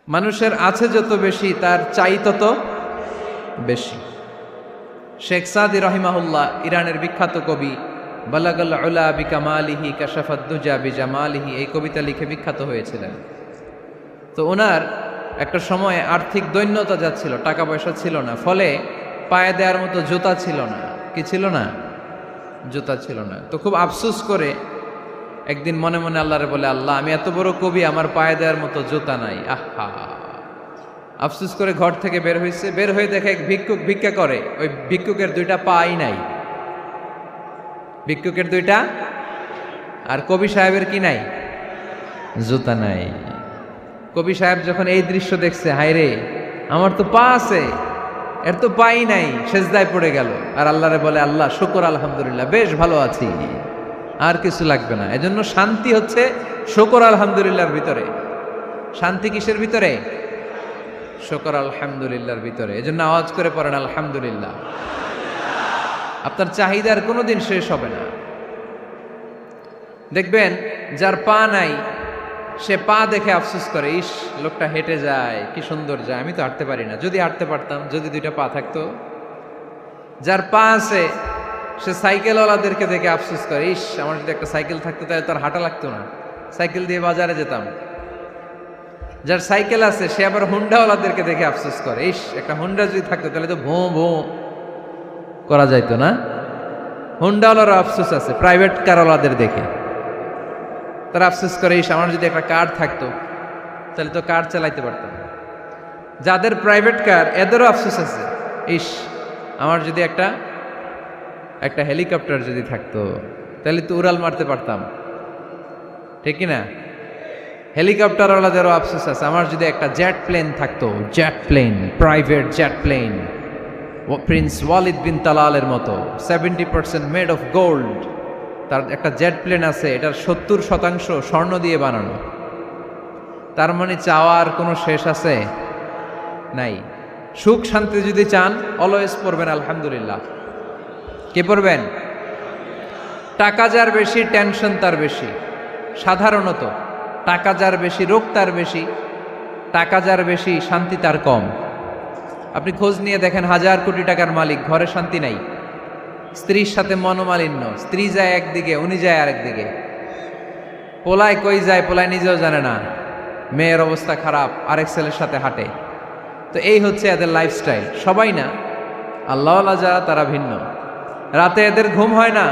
মানুষের আছে যত বেশি তার চাই তত বেশি। শেখ সাদি রহিমাহুল্লাহ ইরানের বিখ্যাত কবি, বালাগাল উলা বিকামালিহি কাশাফাদ দুজা বিজামালিহি, এই কবিতা লিখে বিখ্যাত হয়েছিলেন। তো ওনার একটা সময়ে আর্থিক দৈন্যতা যাচ্ছিল, টাকা পয়সা ছিল না, ফলে পায়ে দেওয়ার মতো জুতা ছিল না। কি ছিল না? জুতা ছিল না। তো খুব আফসোস করে একদিন মনে মনে আল্লাহরে বলে, আল্লাহ আমি এত বড় কবি, আমার পায়ে দেওয়ার মতো জুতা নাই। আহা, আফসোস করে ঘর থেকে বের হয়েছে। বের হয়ে দেখে এক ভিক্ষুক ভিক্ষা করে, ওই ভিক্ষুকের দুইটা পাই নাই। ভিক্ষুকের দুইটা, আর কবি সাহেবের কি নাই? জুতা নাই। কবি সাহেব যখন এই দৃশ্য দেখছে, হায় রে আমার তো পা আছে, এর তো পাই নাই, সেজদায় পড়ে গেল। আর আল্লাহরে বলে, আল্লাহ শুকর আলহামদুলিল্লাহ, বেশ ভালো আছি, আর কিছু লাগবে না। এজন্য শান্তি হচ্ছে শুকর আলহামদুলিল্লাহর ভিতরে। শান্তি কিসের ভিতরে? শুকর আলহামদুলিল্লাহর ভিতরে। এজন্য আওয়াজ করে পড়েন আলহামদুলিল্লাহ। আপনার চাহিদার কোনোদিন শেষ হবে না। দেখবেন যার পা নাই, সে পা দেখে আফসোস করে, ইস লোকটা হেঁটে যায়, কি সুন্দর যায়, আমি তো হাঁটতে পারি না, যদি হাঁটতে পারতাম, যদি দুইটা পা থাকতো। যার পা আছে সে সাইকেলওয়ালাদেরকে দেখে আফসোস করে, ইস আমার যদি একটা সাইকেল থাকতো তাহলে তার হাঁটা লাগতো না, সাইকেল দিয়ে বাজারে যেতাম। যার সাইকেল আছে সে আবার হুন্ডাওয়ালাদেরকে দেখে আফসোস করে, ইস একটা হুন্ডা যদি থাকতো তাহলে তো ভোঁ ভোঁ করা যাইতো না। হুন্ডাওয়ালারও আফসোস আছে প্রাইভেট কারওয়ালাদের দেখে, তারা আফসোস করে, ইস আমার যদি একটা কার থাকতো তাহলে তো কার চালাইতে পারতাম। যাদের প্রাইভেট কার এদেরও আফসোস আছে, ইস আমার যদি একটা হেলিকপ্টার যদি থাকতো তাহলে তো উড়াল মারতে পারতাম, ঠিক কিনা? হেলিকপ্টারওয়ালাদেরও আফসোস আছে, আমার যদি একটা জেট প্লেন থাকতো, jet plane, private jet plane, prince Walid bin তালালের মতো 70% মেড অফ গোল্ড, তার একটা জেট প্লেন আছে, এটার 70% স্বর্ণ দিয়ে বানানো। তার মানে চাওয়ার কোনো শেষ আছে? নাই। সুখ শান্তি যদি চান, অলওয়েজ পড়বেন আলহামদুলিল্লাহ। কে পড়বেন? টাকা যার বেশি টেনশন তার বেশি। সাধারণত টাকা যার বেশি রোগ তার বেশি, টাকা যার বেশি শান্তি তার কম। আপনি খোঁজ নিয়ে দেখেন, 1000 কোটি টাকার মালিক, ঘরে শান্তি নাই, স্ত্রীর সাথে মনোমালিন্য, স্ত্রী যায় একদিকে, উনি যায় আরেকদিকে, পোলায় কই যায় পোলায় নিজেও জানে না, মেয়ের অবস্থা খারাপ, আরেক ছেলের সাথে হাঁটে। তো এই হচ্ছে এদের লাইফস্টাইল। সবাই না, আল্লাহওয়ালা যারা তারা ভিন্ন। রাতে এদের ঘুম হয় না,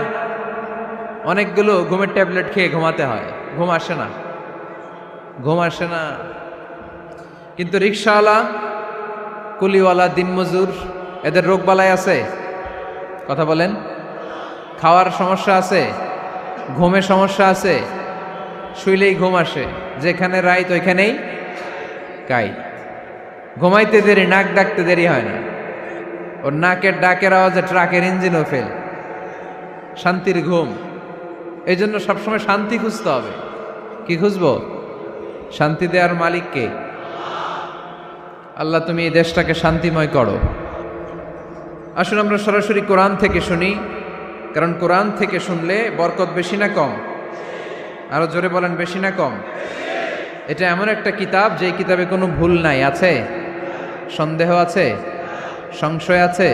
অনেকগুলো ঘুমের ট্যাবলেট খেয়ে ঘুমাতে হয়, ঘুম আসে না, ঘুম আসে না। কিন্তু রিক্সাওয়ালা, কুলিওয়ালা, দিনমজুর, এদের রোগবালাই আছে? কথা বলেন। খাওয়ার সমস্যা আছে, ঘুমের সমস্যা আছে, শুইলেই ঘুম আসে, যেখানে রাইত ওইখানেই কাইত। ঘুমাইতে দেরি, নাক ডাকতে দেরি হয় না, ওর নাকের ডাকের আওয়াজে ট্রাকের ইঞ্জিনও ফেল। শান্তির ঘুম। এই জন্য সবসময় শান্তি খুঁজতে হবে। কি খুঁজবো? শান্তি দেওয়ার মালিককে। আল্লাহ তুমি এই দেশটাকে শান্তিময় করো। আসুন আমরা সরাসরি কোরআন থেকে শুনি, কারণ কোরআন থেকে শুনলে বরকত বেশি না কম? আরো জোরে বলেন, বেশি না কম? এটা এমন একটা কিতাব যে কিতাবে কোনো ভুল নাই। আছে? সন্দেহ আছে? সংশয় আছে?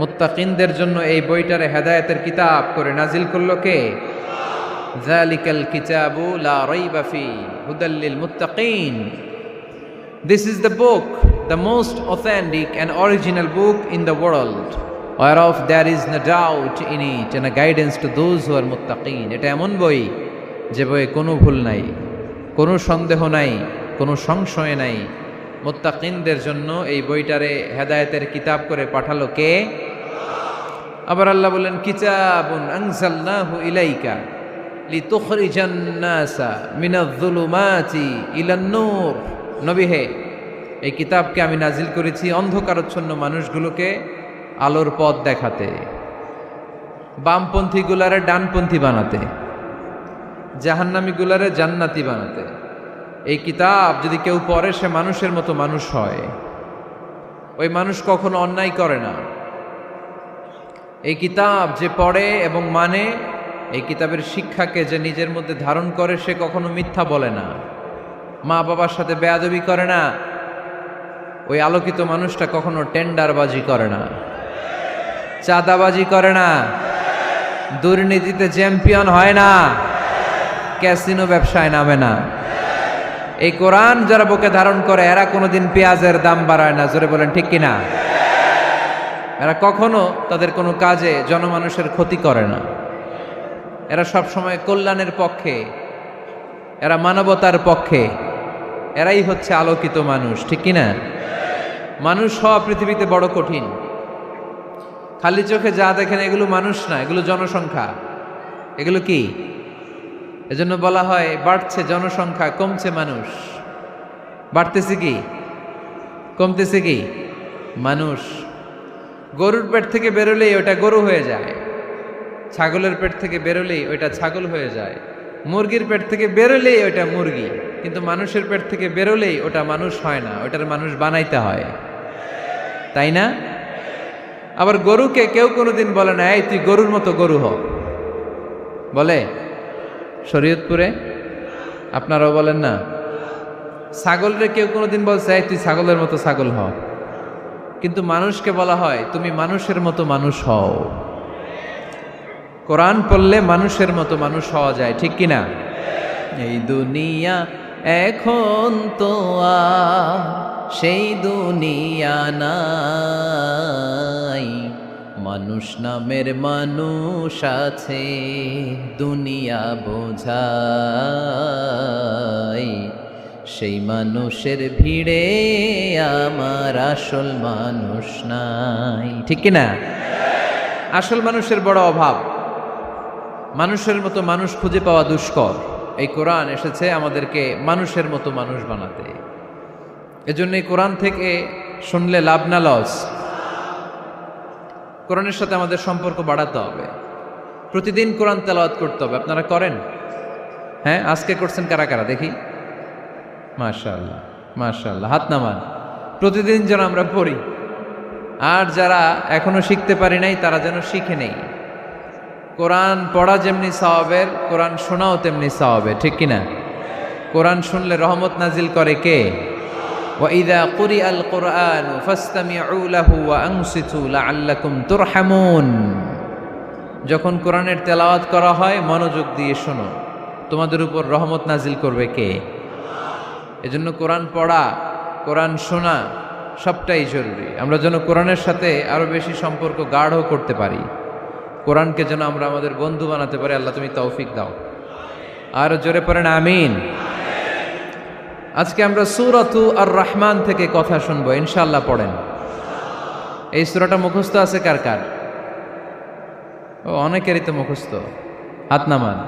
মুত্তাকিনদের জন্য এই বইটারে হেদায়েতের কিতাব করে নাজিল করলো কে? যালিকাল কিতাবু লা রাইবা ফি হুদাল লিল মুত্তাকিন। This is the book, the most authentic and original book in the world, whereof there is no doubt in it and a guidance to those who are muttaqin. এটা এমন বই যে বইয়ে কোনো ভুল নাই, কোনো সন্দেহ নাই, কোনো সংশয় নাই। মুত্তাকিনদের জন্য এই বইটারে হেদায়েতের কিতাব করে পাঠালো কে? আবার আল্লাহ বলেন, কিতাবুন আনজালনাহু ইলাইকা লিতুখরিজান নাসা মিনাজ-যুলুমাতি ইলান-নূর। নবী হে, এই কিতাবকে আমি নাজিল করেছি অন্ধকারাচ্ছন্ন মানুষগুলোকে আলোর পথ দেখাতে, বামপন্থীগুলারে ডানপন্থী বানাতে, জাহান্নামীগুলারে জান্নাতি বানাতে। এই কিতাব যদি কেউ পড়ে, সে মানুষের মতো মানুষ হয়। ওই মানুষ কখনো অন্যায় করে না। এই কিতাব যে পড়ে এবং মানে, এই কিতাবের শিক্ষাকে যে নিজের মধ্যে ধারণ করে, সে কখনো মিথ্যা বলে না। মা বাবার সাথে বেয়াদবি করে না, ওই আলোকিত মানুষটা কখনো টেন্ডারবাজি করে না, চাঁদাবাজি করে না, দুর্নীতিতে চ্যাম্পিয়ন হয় না, ক্যাসিনো ব্যবসায় নামে না। এই কোরআন যারা বুকে ধারণ করে এরা কোনোদিন পেঁয়াজের দাম বাড়ায় না। জোরে বলেন ঠিক কিনা? এরা কখনো তাদের কোনো কাজে জনমানুষের ক্ষতি করে না। এরা সব সময় কল্যাণের পক্ষে, এরা মানবতার পক্ষে। এরাই হচ্ছে আলোকিত মানুষ, ঠিক কিনা? মানুষ হওয়া পৃথিবীতে বড় কঠিন। খালি চোখে যা দেখেন এগুলো মানুষ না, এগুলো জনসংখ্যা। এগুলো কি? এজন্য বলা হয় বাড়ছে জনসংখ্যা, কমছে মানুষ। বাড়তেছে কি, কমতেছে কি? মানুষ। গরুর পেট থেকে বেরোলেই ওটা গরু হয়ে যায়, ছাগলের পেট থেকে বেরোলেই ওইটা ছাগল হয়ে যায়, মুরগির পেট থেকে বেরোলেই ওইটা মুরগি। কিন্তু মানুষের পেট থেকে বেরোলেই ওটা মানুষ হয় না, ওটার মানুষ বানাইতে হয়, তাই না? আবার গরুকে কেউ কোনোদিন বলে না এই তুই গরুর মতো গরু হ, বলে? শরীয়তপুরে আপনারাও বলেন না? ছাগলরে কেউ কোনোদিন বলছে এই তুই ছাগলের মতো ছাগল হ, কিন্তু মানুষকে বলা হয় তুমি মানুষের মতো মানুষ হও। কোরআন পড়লে মানুষের মতো মানুষ হওয়া যায়, ঠিক কিনা? এই দুনিয়া এখন তো আর সেই দুনিয়া নাই, মানুষ নামের মানুষ আছে দুনিয়া বোঝাই, সেই মানুষের ভিড়ে আমার আসল মানুষ নাই, ঠিক কিনা? আসল মানুষের বড় অভাব, মানুষের মতো মানুষ খুঁজে পাওয়া দুষ্কর। এই কোরআন এসেছে আমাদেরকে মানুষের মতো মানুষ বানাতে। এজন্য এই কোরআন থেকে শুনলে লাভ না লস? কোরআনের সাথে আমাদের সম্পর্ক বাড়াতে হবে, প্রতিদিন কোরআন তেলাওয়াত করতে হবে। আপনারা করেন? হ্যাঁ, আজকে করছেন কারা কারা দেখি? মাশাআল্লাহ, মাশাআল্লাহ, হাত নামান। প্রতিদিন যেন আমরা পড়ি, আর যারা এখনো শিখতে পারি নাই তারা যেন শিখে নেই। কোরআন পড়া যেমনি সওয়াবের, কোরআন শোনাও তেমনি সওয়াবের, ঠিক কিনা? কোরআন শুনলে রহমত নাজিল করে কে? وَإِذَا قُرِئَ الْقُرْآنُ فَاسْتَمِعُوا لَهُ وَأَنصِتُوا لَعَلَّكُمْ تُرْحَمُونَ। যখন কোরআনের তেলাওয়াত করা হয় মনোযোগ দিয়ে শোনো, তোমাদের উপর রহমত নাজিল করবে কে? এজন্য কোরআন পড়া, কোরআন শোনা সবটাই জরুরি। আমরা যেন কোরআনের সাথে আরো বেশি সম্পর্ক গাঢ় করতে পারি, কোরআনকে যেন আমরা আমাদের বন্ধু বানাতে পারি। আল্লাহ তুমি তৌফিক দাও। আর জোরে পড়েন আমিন। আজকে আমরা সূরাতু আর রহমান থেকে কথা শুনবো ইনশাআল্লাহ। পড়েন। এই সূরাটা মুখস্থ আছে কার কার? ও, অনেকেরই তো মুখস্থ, হাত নামান।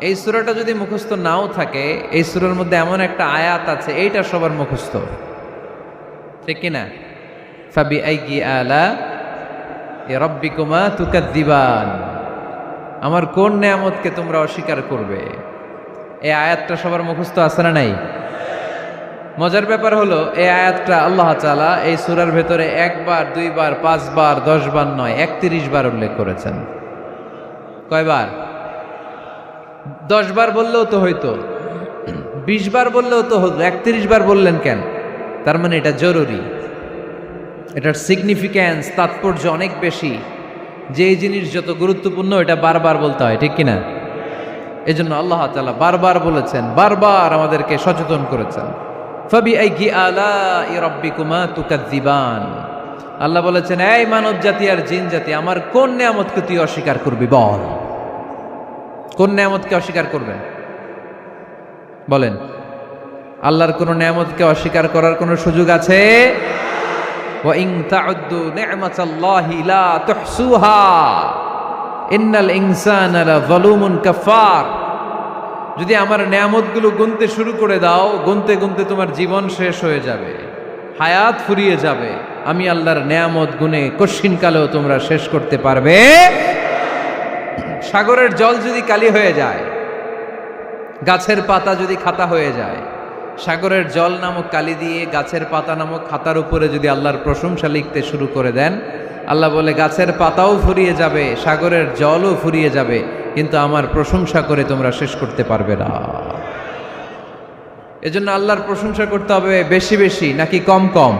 এই সূরাটা যদি মুখস্থ নাও থাকে, এই সূরার মধ্যে এমন একটা আয়াত আছে এইটা সবার মুখস্থ, ঠিক কিনা? ফাবিআইয়ি আলা রাব্বিকুমা তুকাদ্দিবান, আমার কোন নেয়ামতকে তোমরা অস্বীকার করবে? এই আয়াতটা সবার মুখস্থ আছে না নাই? মজার ব্যাপার হলো এই আয়াতটা আল্লাহ তাআলা এই সূরার ভেতরে একবার, দুইবার, 5 বার, 10 বার নয়, 31 বার উল্লেখ করেছেন। কয়বার? 10 বার বললেও তো হইতো, 20 বার বললেও তো হতো, 31 বার বললেন কেন? তার মানে এটা জরুরি, এটার সিগনিফিক্যান্স, তাৎপর্য অনেক বেশি। যে জিনিস যত গুরুত্বপূর্ণ এটা বারবার বলতে হয়, ঠিক কিনা? এজন্য আল্লাহ তাআলা বারবার বলেছেন, বারবার আমাদেরকে সচেতন করেছেন। ফাবিআইয়ি আলাই রাব্বিকুমা তুকাদ্দিবান, আল্লাহ বলেছেন এই মানব জাতি আর জিন জাতি আমার কোন নেয়ামতকে তুই অস্বীকার করবি? বল, কোন নেয়ামতকে অস্বীকার করবেন? বলেন। আল্লাহর কোন নেয়ামতকে অস্বীকার করার কোন সুযোগ আছে? ওয়া ইন তাউদ্দু নি'মাতাল্লাহি লা তুহসুহা ইন্নাল ইনসানা লাযালুমুন কাফার। যদি আমার নেয়ামতগুলো গুনতে শুরু করে দাও, গুনতে গুনতে তোমার জীবন শেষ হয়ে যাবে, হায়াত ফুরিয়ে যাবে। আমি আল্লাহর নেয়ামত গুনে কশিনকালেও তোমরা শেষ করতে পারবে। সাগরের জল যদি কালি হয়ে যায়, গাছের পাতা যদি খাতা হয়ে যায়, সাগরের জল নামক কালি দিয়ে গাছের পাতা নামক খাতার উপরে যদি আল্লাহর প্রশংসা লিখতে শুরু করে দেন, আল্লাহ বলে গাছের পাতাও ফুরিয়ে যাবে, সাগরের জলও ফুরিয়ে যাবে, কিন্তু আমার প্রশংসা করে তোমরা শেষ করতে পারবে না। এজন্য আল্লাহর প্রশংসা করতে হবে বেশি বেশি নাকি কম কম?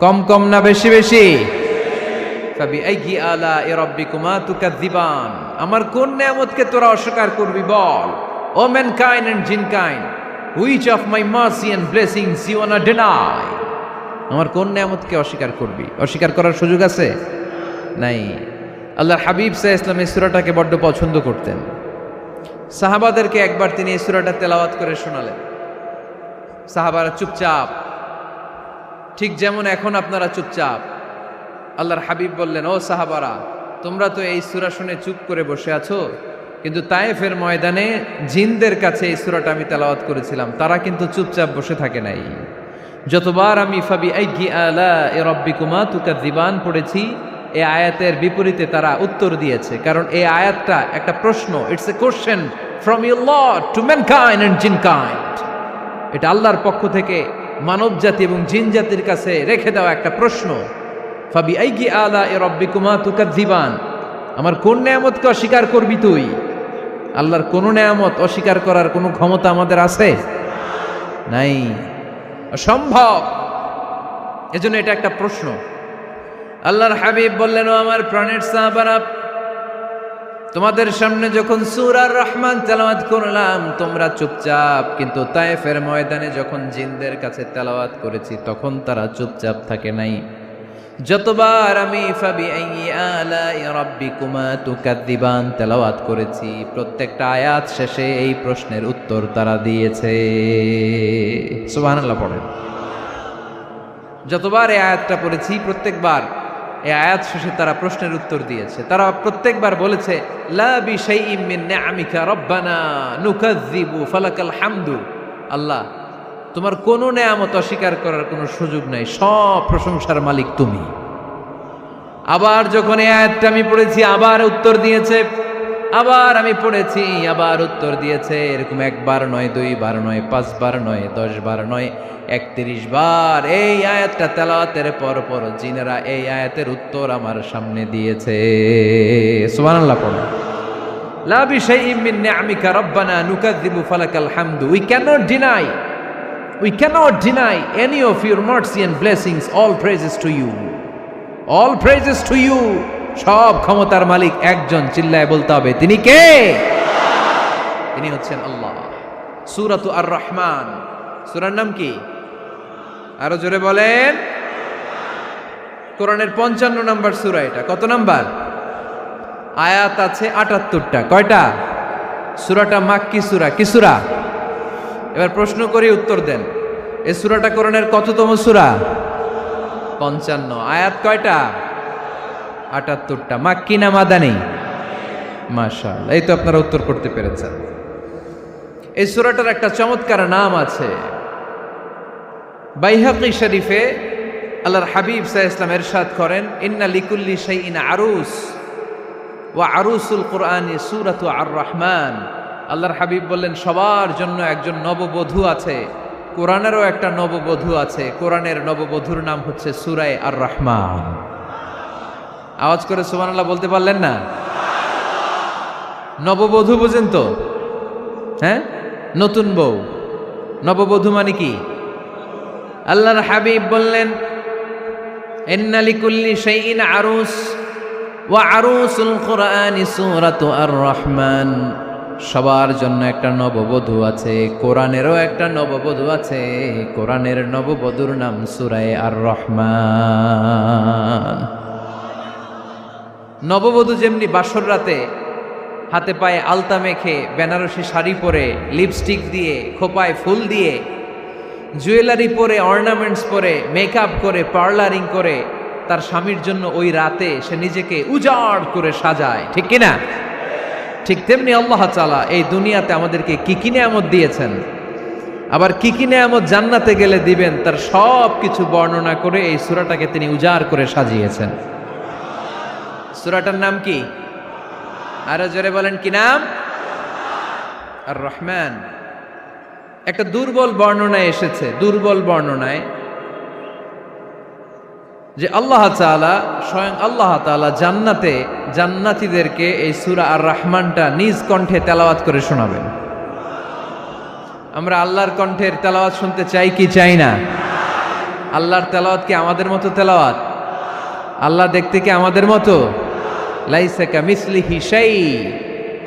কম কম না বেশি বেশি? ফাবিআইয়ি আলাኢ রাব্বিকুমা তুকাযযিবান, আমার কোন নিয়ামতকে তোরা অস্বীকার করবি বল। O mankind and jinnkind, which of my mercy and blessings you want to deny? আমার কোন নিয়ামতকে অস্বীকার করবি? অস্বীকার করার সুযোগ আছে? নাই। আল্লাহর হাবিব সাল্লাল্লাহু আলাইহি ওয়াসাল্লাম এই সূরাটাকে বড্ড পছন্দ করতেন। সাহাবাদেরকে একবার তিনি এই সূরাটা তেলাওয়াত করে শোনালেন। সাহাবারা চুপচাপ, ঠিক যেমন এখন আপনারা চুপচাপ। আল্লাহর হাবিব বললেন, ও সাহাবারা, তোমরা তো এই সূরা শুনে চুপ করে বসে আছো, কিন্তু তায়েফের ময়দানে জিনদের কাছে এই সূরাটা আমি তেলাওয়াত করেছিলাম, তারা কিন্তু চুপচাপ বসে থাকে নাই। যতবার আমি ফাবিআইয়ি আলাኢ রাব্বিকুমা তুকাযযিবান পড়েছি, এই আয়াতের বিপরীতে তারা উত্তর দিয়েছে, কারণ এই আয়াতটা একটা প্রশ্ন। It's a question from your lord to mankind and jinnkind. এটা আল্লাহর পক্ষ থেকে মানব জাতি এবং জিন জাতির কাছে রেখে দেওয়া একটা প্রশ্ন। ফাবিআইয়ি আলাኢ রাব্বিকুমা তুকাযযিবান, আমার কোন নিয়ামতকে অস্বীকার করবি তুই? আল্লাহর কোন নিয়ামত অস্বীকার করার কোনো ক্ষমতা আমাদের আছে? নাই, অসম্ভব। এজন্য এটা একটা প্রশ্ন। আল্লাহর হাবিব বললেন, ও আমার প্রাণের সাহাবারা, তোমাদের সামনে যখন সূরা আর রহমান তেলাওয়াত করলাম তোমরা চুপচাপ, কিন্তু তায়েফের ময়দানে যখন জিনদের কাছে তেলাওয়াত করেছি তখন তারা চুপচাপ থাকে নাই। যতবার আমি ফাবিআইয়ি আলাኢ রাব্বিকুমা তুকাযযিবান তেলাওয়াত করেছি, প্রত্যেকটা আয়াত শেষে এই প্রশ্নের উত্তর তারা দিয়েছে। সুবহানাল্লাহ পড়েন। যতবার এই আয়াতটা পড়েছি প্রত্যেকবার এই আয়াত শেষে তারা প্রশ্নের উত্তর দিয়েছে। তারা প্রত্যেকবার বলেছে, লা বিশাইইম মিন নিআমিকা রাব্বানা নুকাযযিবু ফালাকাল হামদু। আল্লাহ, তোমার কোনো নেয়ামত অস্বীকার করার কোনো সুযোগ নাই, সব প্রশংসার মালিক তুমি। আবার যখন এই আয়াতটা আমি পড়েছি আবার উত্তর দিয়েছে, আবার আমি পড়েছি আবার উত্তর দিয়েছে। এরকম একবার নয়, দুইবার নয়, 5 বার নয়, 10 বার নয়, 31 বার এই আয়াতটা তেলাওয়াতের পর পর জিনেরা এই আয়াতের উত্তর আমার সামনে দিয়েছে। সুবহানাল্লাহ পড়ুন। লা বিশাইইম মিন নিআমিকা রাব্বানা নুকাযযিবু ফালাকাল হামদু। We cannot deny any of your mercy and blessings. All praises to you. All praises to you. সব ক্ষমতার মালিক একজন, চিল্লায় বলতে হবে, তিনি কে? তিনি হচ্ছেন আল্লাহ। সূরাতু আর রহমান, সূরার নাম কি? আরো জোরে বলেন। কোরআনের 55 নম্বর সূরা এটা। কত নাম্বার? আয়াত আছে 78টা। কয়টা? সূরাটা মাক্কি সূরা। কি সূরা? এবার প্রশ্ন করি, উত্তর দেন। এই সূরাটা কোরআনের কততম সূরা? 55। আয়াত কয়টা? 78টা। মাক্কি না মাদানী? মাশাআল্লাহ, এই তো আপনারা উত্তর করতে পেরেছেন। এই সূরাটার একটা চমৎকার নাম আছে। বাইহাকি শরীফে আল্লাহর হাবিব সাল্লাল্লাহু আলাইহি ওয়াসাল্লাম ইরশাদ করেন, ইন্না লিকুল্লি শাইইন আরুস ওয়া আরুসুল কুরআনি সূরাতু আর রহমান। আল্লাহর হাবিব বললেন, সবার জন্য একজন নববধূ আছে, কোরআনেরও একটা নববধূ আছে। কোরআনের নববধূর নাম হচ্ছে সূরায়ে আর রহমান। আওয়াজ করে সুবহানাল্লাহ বলতে পারলেন না? নববধূ বুঝেন তো? হ্যাঁ, নতুন বউ। নববধূ মানে কি? আল্লাহর হাবিব বললেন, ইন্না লিকুল্লি শাইইন আরুস ওয়া আরুসুল কুরআনি সূরাতু আর রহমান। সবার জন্য একটা নববধূ আছে, কোরআনেরও একটা নববধূ আছে। কোরআনের নববধূর নাম সূরায়ে আর রহমান। নববধূ যেমনি বাসর রাতে হাতে পায়ে আলতা মেখে, বেনারসি শাড়ি পরে, লিপস্টিক দিয়ে, খোপায় ফুল দিয়ে, জুয়েলারি পরে, অর্নামেন্টস পরে, মেকআপ করে, পার্লারিং করে তার স্বামীর জন্য ওই রাতে সে নিজেকে উজাড় করে সাজায়, ঠিক কিনা? ঠিক তেমনি আল্লাহ তাআলা এই দুনিয়াতে আমাদেরকে কি কি নিয়ামত দিয়েছেন, আবার কি কি নিয়ামত জান্নাতে গেলে দিবেন, তার সব কিছু বর্ণনা করে এই সূরাটাকে তিনি উজাড় করে সাজিয়েছেন। সূরাটার নাম কি? আরো জোরে বলেন, কি নাম? আর রহমান। একটা দুর্বল বর্ণনায় এসেছে, দুর্বল বর্ণনায়, যে আল্লাহ তাআলা, স্বয়ং আল্লাহ তাআলা জান্নাতে জান্নাতীদেরকে এই সূরা আর রহমানটা নিজ কণ্ঠে তেলাওয়াত করে শোনাবেন। আমরা আল্লাহর কণ্ঠের তেলাওয়াত শুনতে চাই কি চাই না? আল্লাহর তেলাওয়াত কি আমাদের মতো তেলাওয়াত? আল্লাহ দেখতে কি আমাদের মতো? লাইসা কামিসলিহি শাই,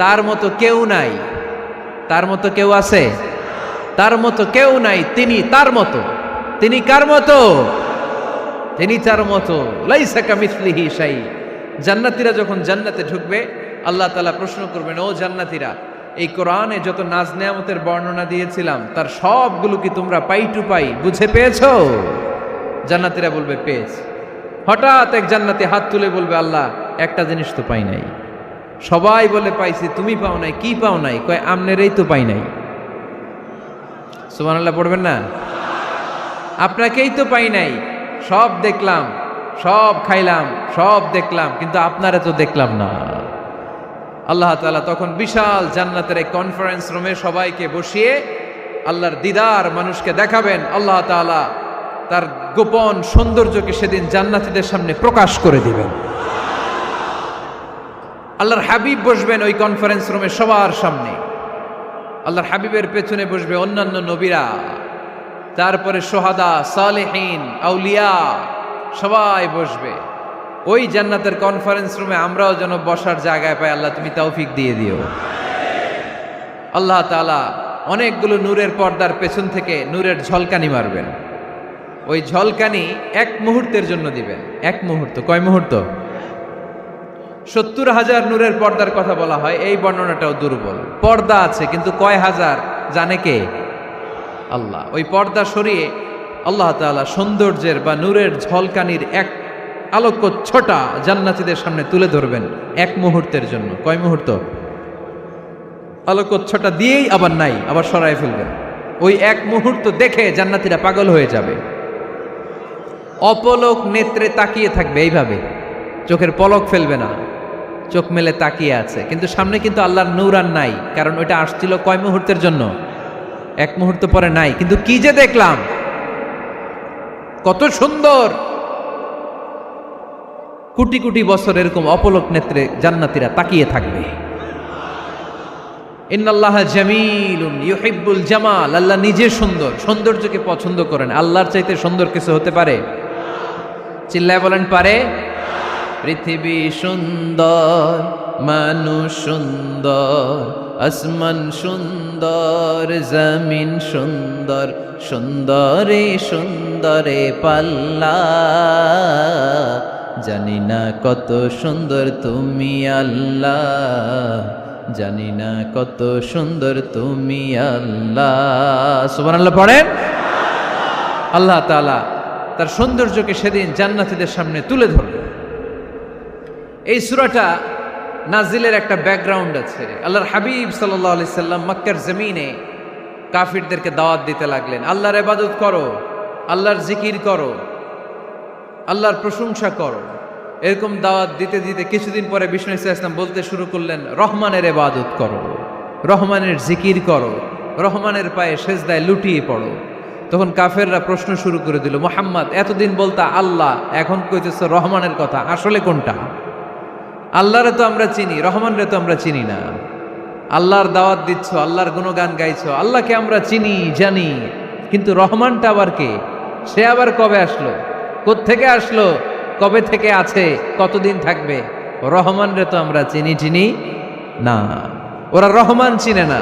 তার মতো কেউ নাই। তার মতো কেউ আছে? তার মতো কেউ নাই। তিনি তার মতো। তিনি কার মতো? তিনি তার মতো। লাইসা কামিসলিহি শাই। জান্নাতীরা যখন জান্নাতে ঢুকবে, আল্লাহ তাআলা প্রশ্ন করবেন, ও জান্নাতীরা, এই কোরআনে যত নাজ নেয়ামতের বর্ণনা দিয়েছিলাম তার সবগুলো কি তোমরা পাই টু পাই বুঝে পেয়েছো? জান্নাতীরা বলবে পেয়েছি। হঠাৎ এক জান্নাতি হাত তুলে বলবে, আল্লাহ একটা জিনিস তো পাই নাই। সবাই বলে পাইছি, তুমি পাও নাই। কি পাও নাই? কয় আমনেরই তো পাই নাই। সুবহানাল্লাহ পড়বেন না? আপনাকেই তো পাই নাই। সব দেখলাম, সব খাইলাম, সব দেখলাম, কিন্তু আপনারা তো দেখলাম না। আল্লাহ তাআলা তখন বিশাল জান্নাতের এক কনফারেন্স রুমে সবাইকে বসিয়ে আল্লাহর দিদার মানুষকে দেখাবেন। আল্লাহ তাআলা তার গোপন সৌন্দর্যকে সেদিন জান্নাতীদের সামনে প্রকাশ করে দিবেন। আল্লাহর হাবিব বসবেন ওই কনফারেন্স রুমে সবার সামনে। আল্লাহর হাবিবের পেছনে বসবে অন্যান্য নবীরা, তারপরে সোহাদা, সালেহীন, আউলিয়া সবাই বসবে। ওই জান্নাতের কনফারেন্স রুমে আমরাও যেন বসার জায়গায় পাই। আল্লাহ তুমি তৌফিক দিয়ে দিও। আল্লাহ তাআলা অনেকগুলো নূরের পর্দার পেছন থেকে নূরের ঝলকানি মারবেন। ওই ঝলকানি এক মুহূর্তের জন্য দিবেন। এক মুহূর্ত। কয় মুহূর্ত? 70,000 নূরের পর্দার কথা বলা হয়। এই বর্ণনাটাও দুর্বল। পর্দা আছে কিন্তু কয় হাজার জানে কে? আল্লাহ। ওই পর্দা সরিয়ে আল্লাহ তাআলা সৌন্দর্যের বা নূরের ঝলকানির এক আলোকচ্ছটা জান্নাতীদের সামনে তুলে ধরবেন এক মুহূর্তের জন্য। কয় মুহূর্ত? আলোকচ্ছটা দিয়েই আবার নাই, আবার সরায় ফেলবেন। ওই এক মুহূর্ত দেখে জান্নাতীরা পাগল হয়ে যাবে, অপলক নেত্রে তাকিয়ে থাকবে। এইভাবে চোখের পলক ফেলবে না, চোখ মেলে তাকিয়ে আছে। কিন্তু সামনে কিন্তু আল্লাহর নূর আর নাই, কারণ ওইটা আসছিল কয় মুহূর্তের জন্য? এক মুহূর্ত পরে নাই। কিন্তু কি যে দেখলাম, কত সুন্দর! কোটি কোটি বছর এরকম অপলক নেত্রে জান্নাতীরা তাকিয়ে থাকবে। ইন্নাল্লাহা জামিলুন ইউহিব্বুল জামাল। আল্লাহ নিজে সুন্দর, সৌন্দর্যকে পছন্দ করেন। আল্লাহর চাইতে সুন্দর কিছু হতে পারে? চিল্লায় বলেন পারে? পৃথিবী সুন্দর, মানুষ সুন্দর, আসমান সুন্দর, জমিন সুন্দর, সুন্দরে সুন্দরে পাল্লা। জানি না কত সুন্দর তুমি আল্লাহ, জানি না কত সুন্দর তুমি আল্লাহ। সুবহানাল্লাহ পড়েন। আল্লাহ তাআলা তার সৌন্দর্যকে সেদিন জান্নাতীদের সামনে তুলে ধরবে। এই সূরাটা নাজিলের একটা ব্যাকগ্রাউন্ড আছে। আল্লাহর হাবিব সাল্লাল্লাহু আলাইহি সাল্লাম মক্কার জমিনে কাফিরদেরকে দাওয়াত দিতে লাগলেন, আল্লাহর ইবাদত করো, আল্লাহর জিকির করো, আল্লাহর প্রশংসা করো। এরকম দাওয়াত দিতে দিতে কিছুদিন পরে বিষ্ণু ইসলাম বলতে শুরু করলেন, রহমানের ইবাদত করো, রহমানের জিকির করো, রহমানের পায়ে সেজদায় লুটিয়ে পড়ো। তখন কাফেররা প্রশ্ন শুরু করে দিল, মুহাম্মদ এতদিন বলতা আল্লাহ, এখন কইতেছো রহমানের কথা, আসলে কোনটা? আল্লাহরে তো আমরা চিনি, রহমানরে তো আমরা চিনি না। আল্লাহর দাওয়াত দিচ্ছ, আল্লাহর গুণগান গাইছো, আল্লাহকে আমরা চিনি জানি, কিন্তু রহমানটা আবার কে? সে আবার কবে আসলো, কোত্থেকে আসলো, কবে থেকে আছে, কতদিন থাকবে? রহমানরে তো আমরা চিনি না। ওরা রহমান চিনে না।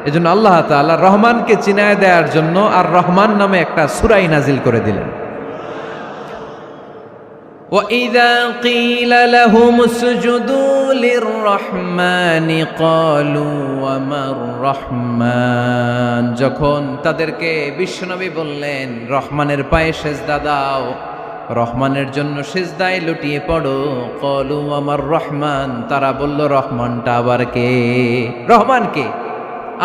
এজন্য আল্লাহ তাআলা রহমানকে চিনায় দেওয়ার জন্য আর রহমান নামে একটা সূরা নাজিল করে দিলেন। وَإِذَا قِيلَ لَهُمُ اسْجُدُوا لِلرَّحْمَنِ قَالُوا وَمَا الرَّحْمَنُ। যখন তাদেরকে বিশ্বনবী বললেন রহমানের পায়ে সেজদা দাও, রহমানের জন্য সেজদায় লুটিয়ে পড়ো, ক্বালু আমার রহমান, তারা বলল রহমানটা আবার কে? রহমান কে?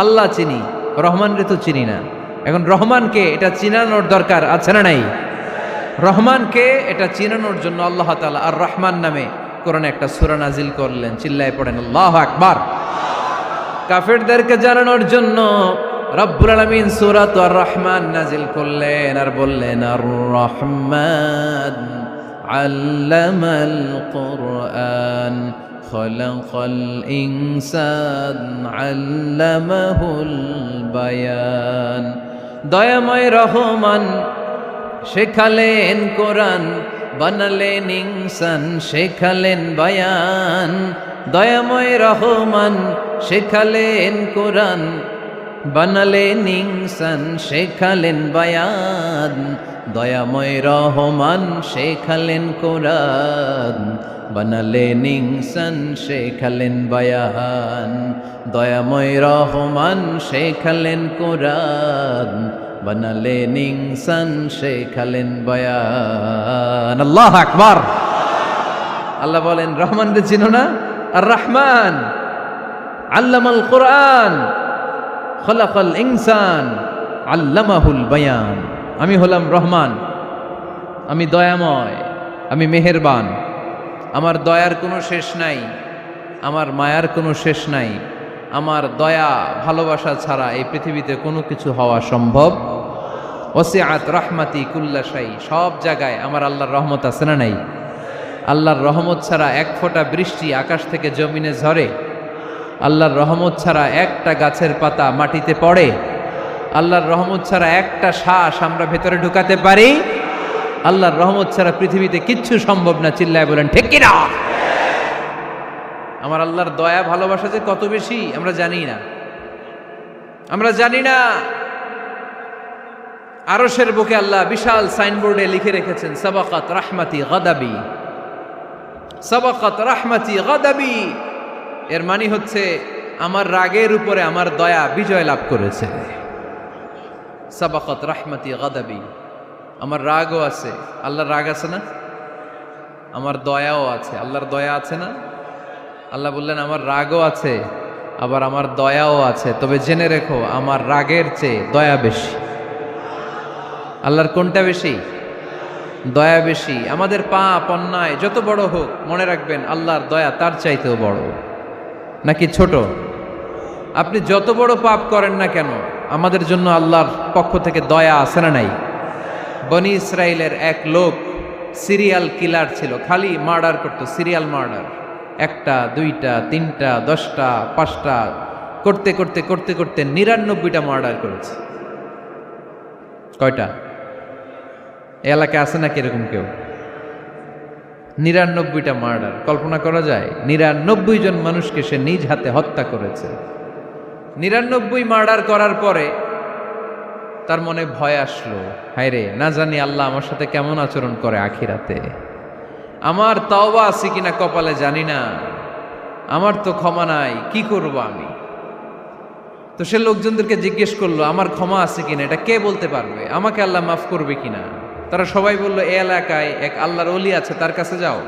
আল্লাহ চিনি, রহমানরে তো চিনি না। এখন রহমানকে এটা চিনানোর দরকার আছে না নাই? রহমানকে এটা চিনানোর জন্য আল্লাহ তাআলা আর রহমান নামে কোরআনে একটা সূরা নাজিল করলেন। চিল্লায় পড়েন আল্লাহু আকবার। কাফেরদেরকে জানানোর জন্য রব্বুল আলামিন সূরাত আর রহমান নাজিল করলেন আর বললেন, আর রহমান আল্লামাল কুরআন খলাকাল ইনসান আল্লামাহুল বায়ান। দয়াময় রহমান শেখালেন কোরআন, বানালেন ইনসান শেখালেন বায়ান। দয়াময় রহমান শেখালেন কোরআন, বানালেন ইনসান শেখালেন বায়ান। দয়াময় রহমান শেখালেন কোরআন, বানালেন ইনসান শেখালেন বায়ান। দয়াময় রহমান শেখালেন কোরআন, বানালেন ইনসান শেখালেন বায়ান। আল্লাহু আকবার। আল্লাহ বলেন রহমান রে চিনো না? আর রহমান আল্লামাল কোরআন খলাকাল ইনসান আল্লামাহুল বায়ান। আমি হলাম রহমান, আমি দয়াময়, আমি মেহেরবান। আমার দয়ার কোনো শেষ নাই, আমার মায়ার কোনো শেষ নাই। আমার দয়া ভালোবাসা ছাড়া এই পৃথিবীতে কোনো কিছু হওয়া সম্ভব। ওয়াসিআত রাহমাতি কুল্লা শাই। সব জায়গায় আমার আল্লাহর রহমত আছে না নাই? আল্লাহর রহমত ছাড়া এক ফোঁটা বৃষ্টি আকাশ থেকে জমিনে ঝরে? আল্লাহর রহমত ছাড়া একটা গাছের পাতা মাটিতে পড়ে? আল্লাহর রহমত ছাড়া একটা শ্বাস আমরা ভেতরে ঢুকাতে পারি? আল্লাহর রহমত ছাড়া পৃথিবীতে কিচ্ছু সম্ভব না। চিল্লায় বলেন ঠিক কি না? আমার আল্লাহর দয়া ভালোবাসা যে কত বেশি আমরা জানি না, আমরা জানি না। আরশের বুকে আল্লাহ বিশাল সাইনবোর্ডে লিখে রেখেছেন সাবাকাত রাহমাতি গাদাবি, সাবাকাত রাহমাতি গাদাবি। এর মানে হচ্ছে আমার রাগের উপরে আমার দয়া বিজয় লাভ করেছে। সাবাকাত রাহমাতি গাদাবি। আমার রাগও আছে, আল্লাহর রাগ আছে না? আমার দয়াও আছে, আল্লাহর দয়া আছে না? আল্লাহ বললেন আমার রাগও আছে, আবার আমার দয়াও আছে। তবে জেনে রেখো আমার রাগের চেয়ে দয়া বেশি। আল্লাহর কোনটা বেশি? দয়া বেশি। আমাদের পাপ অন্যায় যত বড় হোক, মনে রাখবেন আল্লাহর দয়া তার চাইতেও বড়। নাকি ছোট? আপনি যত বড় পাপ করেন না কেন, আমাদের জন্য আল্লাহর পক্ষ থেকে দয়া আছে না নাই? বনি ইসরাইলের এক লোক সিরিয়াল কিলার ছিল, খালি মার্ডার করতো, সিরিয়াল মার্ডার। একটা, দুইটা, তিনটা, 10টা, 5টা করতে করতে করতে করতে 99টা মার্ডার করেছে। কয়টা? এলাকায় আছে নাকি এরকম কেউ? 99টা মার্ডার। কল্পনা করা যায়? 99 জন মানুষকে সে নিজ হাতে হত্যা করেছে। 99 মার্ডার করার পরে তার মনে ভয় আসলো, হায়রে না জানি আল্লাহ আমার সাথে কেমন আচরণ করে আখিরাতে। আমার তওবা আছে কিনা কপালে জানি না, আমার তো ক্ষমা নাই, কি করব আমি? তো সে লোকজনদেরকে জিজ্ঞেস করলো আমার ক্ষমা আছে কিনা, এটা কে বলতে পারবে? আমাকে আল্লাহ মাফ করবে কিনা? তারা সবাই বলল এই এলাকায় এক আল্লাহর ওলি আছে, তার কাছে যাও।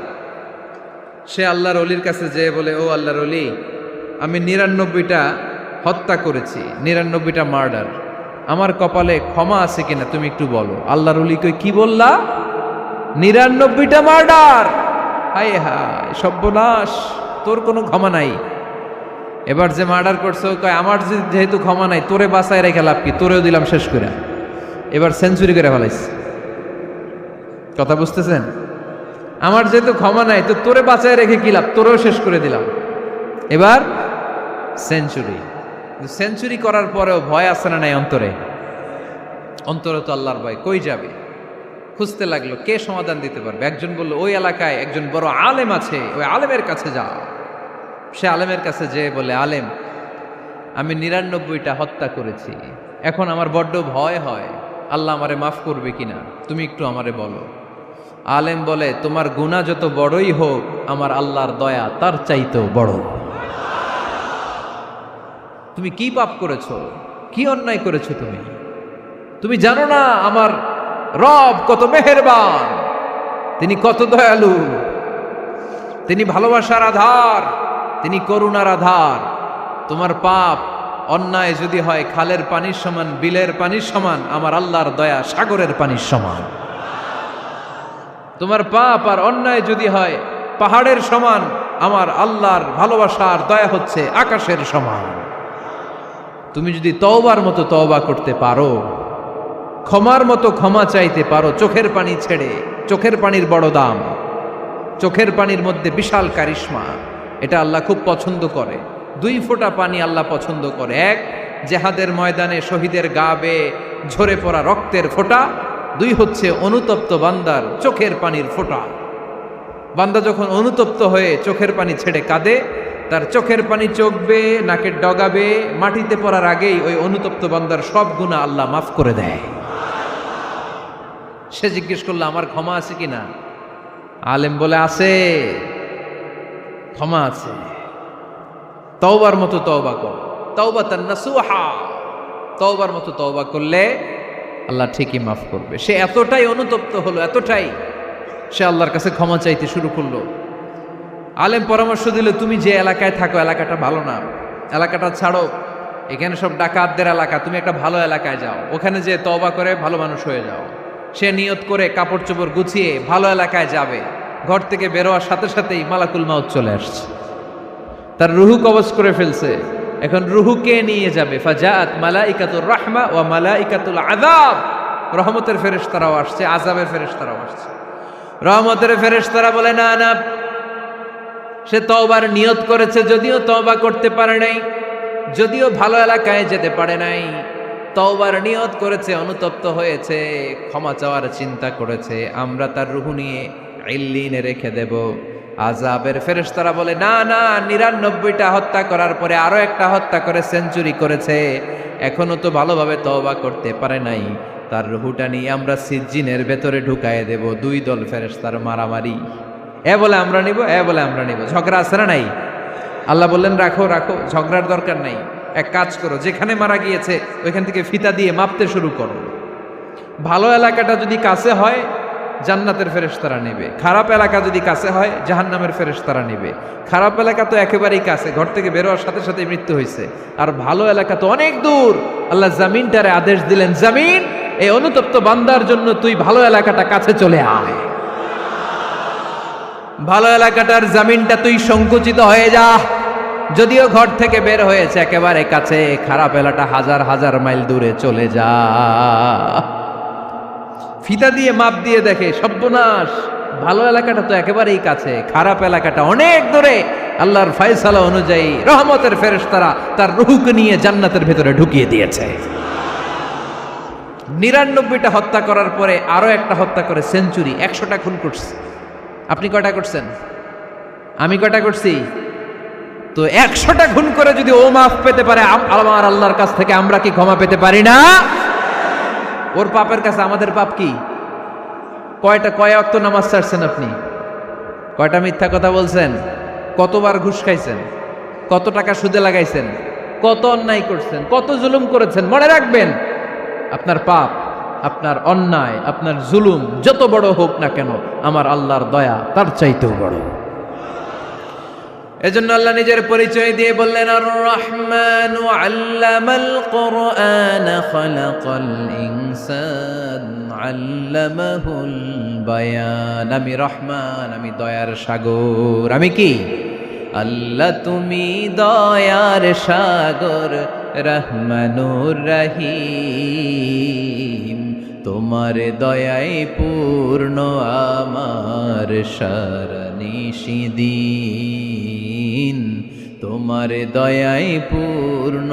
সে আল্লাহর ওলির কাছে যেয়ে বলে, ও আল্লাহর ওলি, আমি 99টা হত্যা করেছি, 99টা মার্ডার, আমার কপালে ক্ষমা আছে কিনা তুমি একটু বলো। আল্লাহর ওলি কই, কি বললা? 99টা মার্ডার? হায় হায় সর্বনাশ, তোর কোনো ক্ষমা নাই। এবার যে মার্ডার করছে ও কয়, আমার যেহেতু ক্ষমা নাই, তোরে বাঁচায় রেখে লাভ কি, তোরেও দিলাম শেষ করে। এবার সেঞ্চুরি করে ফেলাইছে। কথা বুঝতেছেন? আমার যেহেতু ক্ষমা নাই, তো তোরে বাঁচায় রেখে কি লাভ, তোরেও শেষ করে দিলাম। এবার সেঞ্চুরি। সেঞ্চুরি করার পরেও ভয় আসে না নাই অন্তরে? অন্তরে তো আল্লাহর ভয়, কই যাবে? খুঁজতে লাগলো কে সমাধান দিতে পারবে। একজন বলল, ওই এলাকায় একজন বড় আলেম আছে, ওই আলেমের কাছে যাও। সে আলেমের কাছে যেয়ে বলে, আলেম, আমি 99টা হত্যা করেছি, এখন আমার বড্ড ভয় হয়, আল্লাহ আমারে মাফ করবে কিনা, তুমি একটু আমারে বলো। আলেম বলে, তোমার গুনাহ যত বড়ই হোক, আমার আল্লাহর দয়া তার চাইতেও বড়। তুমি কি পাপ করেছো, কি অন্যায় করেছো তুমি? তুমি জানো না আমার রব কত মেহেরবান, তিনি কত দয়ালু, তিনি ভালোবাসার আধার, তিনি করুণার আধার। তোমার পাপ অন্যায় যদি হয় খালের পানির সমান, বিলের পানির সমান, আমার আল্লাহর দয়া সাগরের পানির সমান। তোমার পাপ আর অন্যায় যদি হয় পাহাড়ের সমান, আমার আল্লাহর ভালোবাসার দয়া হচ্ছে আকাশের সমান। তুমি যদি তওবার মতো তওবা করতে পারো, ক্ষমার মতো ক্ষমা চাইতে পারো, চোখের পানি ছেড়ে, চোখের পানির বড় দাম, চোখের পানির মধ্যে বিশাল কারিশমা, এটা আল্লাহ খুব পছন্দ করে। 2 ফোঁটা পানি আল্লাহ পছন্দ করে। এক, জেহাদের ময়দানে শহীদের গা বেয়ে ঝরে পড়া রক্তের ফোঁটা। 2 হচ্ছে অনুতপ্ত বান্দার চোখের পানির ফোঁটা। বান্দা যখন অনুতপ্ত হয়ে চোখের পানি ছেড়ে কাঁদে, তার চোখের পানি চোখ বেয়ে নাকের ডগা বেয়ে মাটিতে পড়ার আগেই ওই অনুতপ্ত বান্দার সব গুনাহ আল্লাহ মাফ করে দেয়। সে জিজ্ঞেস করলো আমার ক্ষমা আছে কিনা? আলেম বলে আছে, ক্ষমা আছে। তওবার মতো তওবা কর, তাওবাতান নাসুহা। তওবার মতো তওবা করলে আল্লাহ ঠিকই মাফ করবে। সে এতটাই অনুতপ্ত হলো, এতটাই, সে আল্লাহর কাছে ক্ষমা চাইতে শুরু করলো। আলেম পরামর্শ দিল, তুমি যে এলাকায় থাকো এলাকাটা ভালো না, এলাকাটা ছাড়ো, এখানে সব ডাকাতদের এলাকা, তুমি একটা ভালো এলাকায় যাও, ওখানে যে তওবা করে ভালো মানুষ হয়ে যাও। সে নিয়ত করে কাপড় চোপড় গুছিয়ে ভালো এলাকায় যাবে। ঘর থেকে বেরোয়ার সাথে সাথেই মালাকুল মাউত চলে আসছে, তার রুহু কবজ করে ফেলছে। এখন রুহুকে নিয়ে যাবে। ফাজাআত মালাইকাতুর রাহমা ওয়া মালাইকাতুল আযাব। রহমতের ফেরেশতারাও আসছে, আযাবের ফেরেশতারাও আসছে। রহমতের ফেরেশতারা বলে না না, সে তওবার নিয়ত করেছে, যদিও তওবা করতে পারে নাই, যদিও ভালো এলাকায় যেতে পারে নাই, তওবার নিয়ত করেছে, অনুতপ্ত হয়েছে, ক্ষমা চাওয়ার চিন্তা করেছে, আমরা তার রুহু নিয়ে ইল্লিনে রেখে দেব। আযাবের ফেরেশতারা বলে না না, 99টা হত্যা করার পরে আরো একটা হত্যা করে সেঞ্চুরি করেছে, এখনো তো ভালোভাবে তওবা করতে পারে নাই, তার রুহুটা নিয়ে আমরা সিজ্জিনের ভেতরে ঢুকায়ে দেব। 2 দল ফেরেশতার মারামারি, এ বলে আমরা নিব, এ বলে আমরা নিব। ঝগড়া আছে না নাই? আল্লাহ বললেন রাখো রাখো, ঝগড়ার দরকার নাই। এক কাজ করো, যেখানে মারা গিয়েছে ওইখান থেকে ফিতা দিয়ে মাপতে শুরু করো। ভালো এলাকাটা যদি কাছে হয় জান্নাতের ফেরেশতারা নেবে, খারাপ এলাকা যদি কাছে হয় জাহান্নামের ফেরেশতারা নেবে। খারাপ এলাকা তো একেবারেই কাছে, ঘর থেকে বেরোয়ার সাথে সাথে মৃত্যু হয়েছে। আর ভালো এলাকা তো অনেক দূর। আল্লাহ জামিনটারে আদেশ দিলেন, জামিন, এই অনুতপ্ত বান্দার জন্য তুই ভালো এলাকাটা কাছে চলে আয়। ভালো এলাকাটার জামিনটা তুই সংকুচিত হয়ে যা। যদিও ঘর থেকে বের হয়েছে একেবারে কাছে, খারাপ এলাকা হাজার হাজার মাইল দূরে চলে যা। ফিতা দিয়ে মাপ দিয়ে দেখে, সর্বনাশ, ভালো এলাকাটা তো একেবারেই কাছে, খারাপ এলাকাটা অনেক দূরে। আল্লাহর ফয়সালা অনুযায়ী রহমতের ফেরেশতারা তার রূহকে নিয়ে জান্নাতের ভেতরে ঢুকিয়ে দিয়েছে। 99টা হত্যা করার পরে আরো একটা হত্যা করে সেঞ্চুরি, 100টা খুন করছে। আপনি কয়টা করছেন? আমি কয়টা করছি? তো 100টা খুন করে যদি ও মাফ পেতে পারে আমার আল্লাহর কাছ থেকে, আমরা কি ক্ষমা পেতে পারি না? ওর পাপের কাছে আমাদের পাপ কি? কয় ওয়াক্ত নামাজ ছাড়ছেন আপনি? কয়টা মিথ্যা কথা বলছেন? কতবার ঘুষ খাইছেন? কত টাকা সুদে লাগাইছেন? কত অন্যায় করছেন? কত জুলুম করেছেন? মনে রাখবেন, আপনার পাপ, আপনার অন্যায়, আপনার জুলুম যত বড় হোক না কেন, আমার আল্লাহর দয়া তার চাইতেও বড়। এজন্য আল্লাহ নিজের পরিচয় দিয়ে বললেন, আর রহমানু আল্লামাল কুরআন খালাকাল ইনসান আল্লামাহুল বায়ান। আমি রহমান, আমি দয়ার সাগর। আমি কি? আল্লাহ তুমি দয়ার সাগর, রহমানুর রহিম। তোমার দয়ায় পূর্ণ আমার সারানিশিদিন, তোমার দয়ায় পূর্ণ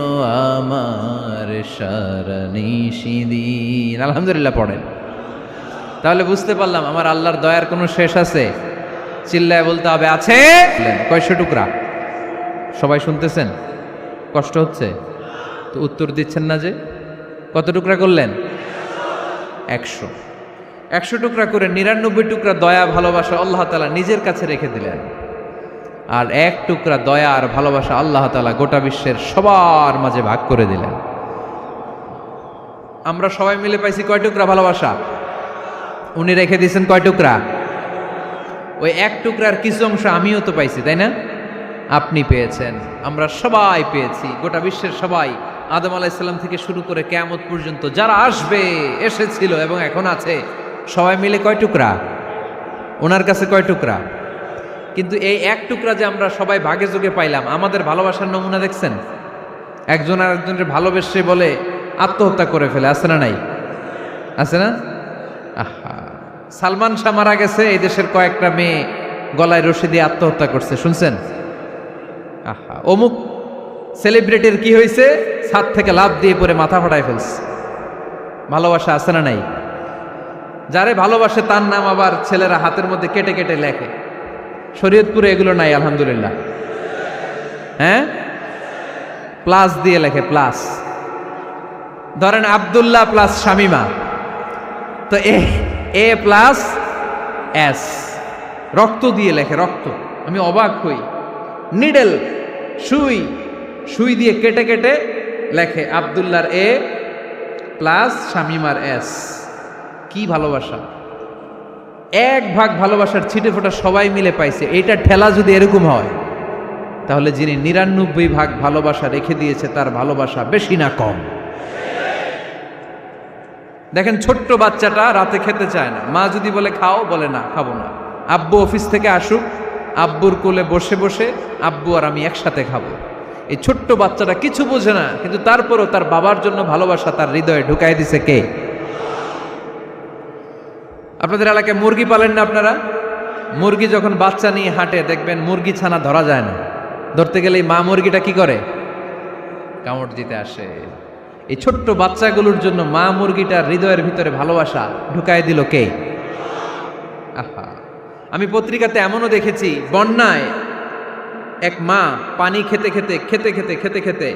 আমার সারানিশিদিন। আলহামদুলিল্লাহ পড়েন। তাহলে বুঝতে পারলাম আমার আল্লাহর দয়ার কোনো শেষ আছে? চিল্লায় বলতে হবে আছে। কয়শো টুকরা? সবাই শুনতেছেন? কষ্ট হচ্ছে তো উত্তর দিচ্ছেন না যে? কত টুকরা করলেন? 100। 100 টুকরা করে 99 টুকরা দয়া ভালোবাসা আল্লাহ তাআলা নিজের কাছে রেখে দিলেন। আর 1 টুকরা দয়া আর ভালোবাসা আল্লাহ তাআলা গোটা বিশ্বের সবার মাঝে ভাগ করে দিলেন। আমরা সবাই মিলে পাইছি কয় টুকরা ভালোবাসা? উনি রেখে দিয়েছেন কয় টুকরা? ওই 1 টুকরার কিছু অংশ আমিও তো পাইছি, তাই না? আপনি পেয়েছেন, আমরা সবাই পেয়েছি, গোটা বিশ্বের সবাই, আদম আলাইহিস সালাম থেকে শুরু করে কিয়ামত পর্যন্ত যারা আসবে, এসেছিল এবং এখন আছে, সবাই মিলে কয় টুকরা? ওনার কাছে কয় টুকরা? কিন্তু এই 1 টুকরা যে আমরা সবাই ভাগে যোগে পাইলাম, আমাদের ভালোবাসার নমুনা দেখছেন? একজন আর একজনের ভালোবেসে বলে আত্মহত্যা করে ফেলে, আছে না নাই? আছে না? আহা, সালমান শাহ মারা গেছে, এই দেশের কয়েকটা মেয়ে গলায় রশি দিয়ে আত্মহত্যা করছে, শুনছেন? অমুক সেলিব্রিটির কি হয়েছে, ছাদ থেকে লাফ দিয়ে পরে মাথা ফাটায় ফেলছে। ভালোবাসা আছে না নাই? যারে ভালোবাসে তার নাম আবার ছেলেরা হাতের মধ্যে কেটে কেটে লেখে। শরীয়তপুরে এগুলো নাই আলহামদুলিল্লাহ। হ্যাঁ, প্লাস দিয়ে লেখে, প্লাস। ধরেন আব্দুল্লাহ প্লাস শামিমা, তো এ প্লাস এস, রক্ত দিয়ে লেখে, রক্ত। আমি অবাক হই, নিডেল, সুই, সুই দিয়ে কেটে কেটে লেখে আব্দুল্লাহর এ প্লাস শামিমার এস। কি ভালোবাসা! এক ভাগ ভালোবাসার ছিটে ফোটা সবাই মিলে পাইছে। এইটা ঠেলা যদি এরকম হয়, তাহলে যিনি ৯৯ ভাগ ভালোবাসা রেখে দিয়েছে তার ভালোবাসা বেশি না কম? দেখেন, ছোট্ট বাচ্চাটা রাতে খেতে চায় না, মা যদি বলে খাও, বলে না, খাবো না। আব্বু অফিস থেকে আসুক, আব্বুর কোলে বসে বসে আব্বু আর আমি একসাথে খাবো। এই ছোট্ট বাচ্চাটা কিছু বোঝে না, কিন্তু তারপরও তার বাবার জন্য ভালোবাসা তার হৃদয়ে ঢুকাই দিছে কে? আপনাদের এলাকায় মুরগি পালেন না আপনারা? মুরগি যখন বাচ্চা নিয়ে হাঁটে, দেখবেন মুরগি ছানা ধরা যায় না। ধরতে গেলে মা মুরগিটা কি করে? কামড় দিতে আসে। এই ছোট্ট বাচ্চাগুলোর জন্য মা মুরগিটার হৃদয়ের ভিতরে ভালোবাসা ঢুকায় দিল কে? আহা, আমি পত্রিকাতে এমনও দেখেছি, বন্যায় এক মা পানি খেতে খেতে খেতে খেতে খেতে খেতে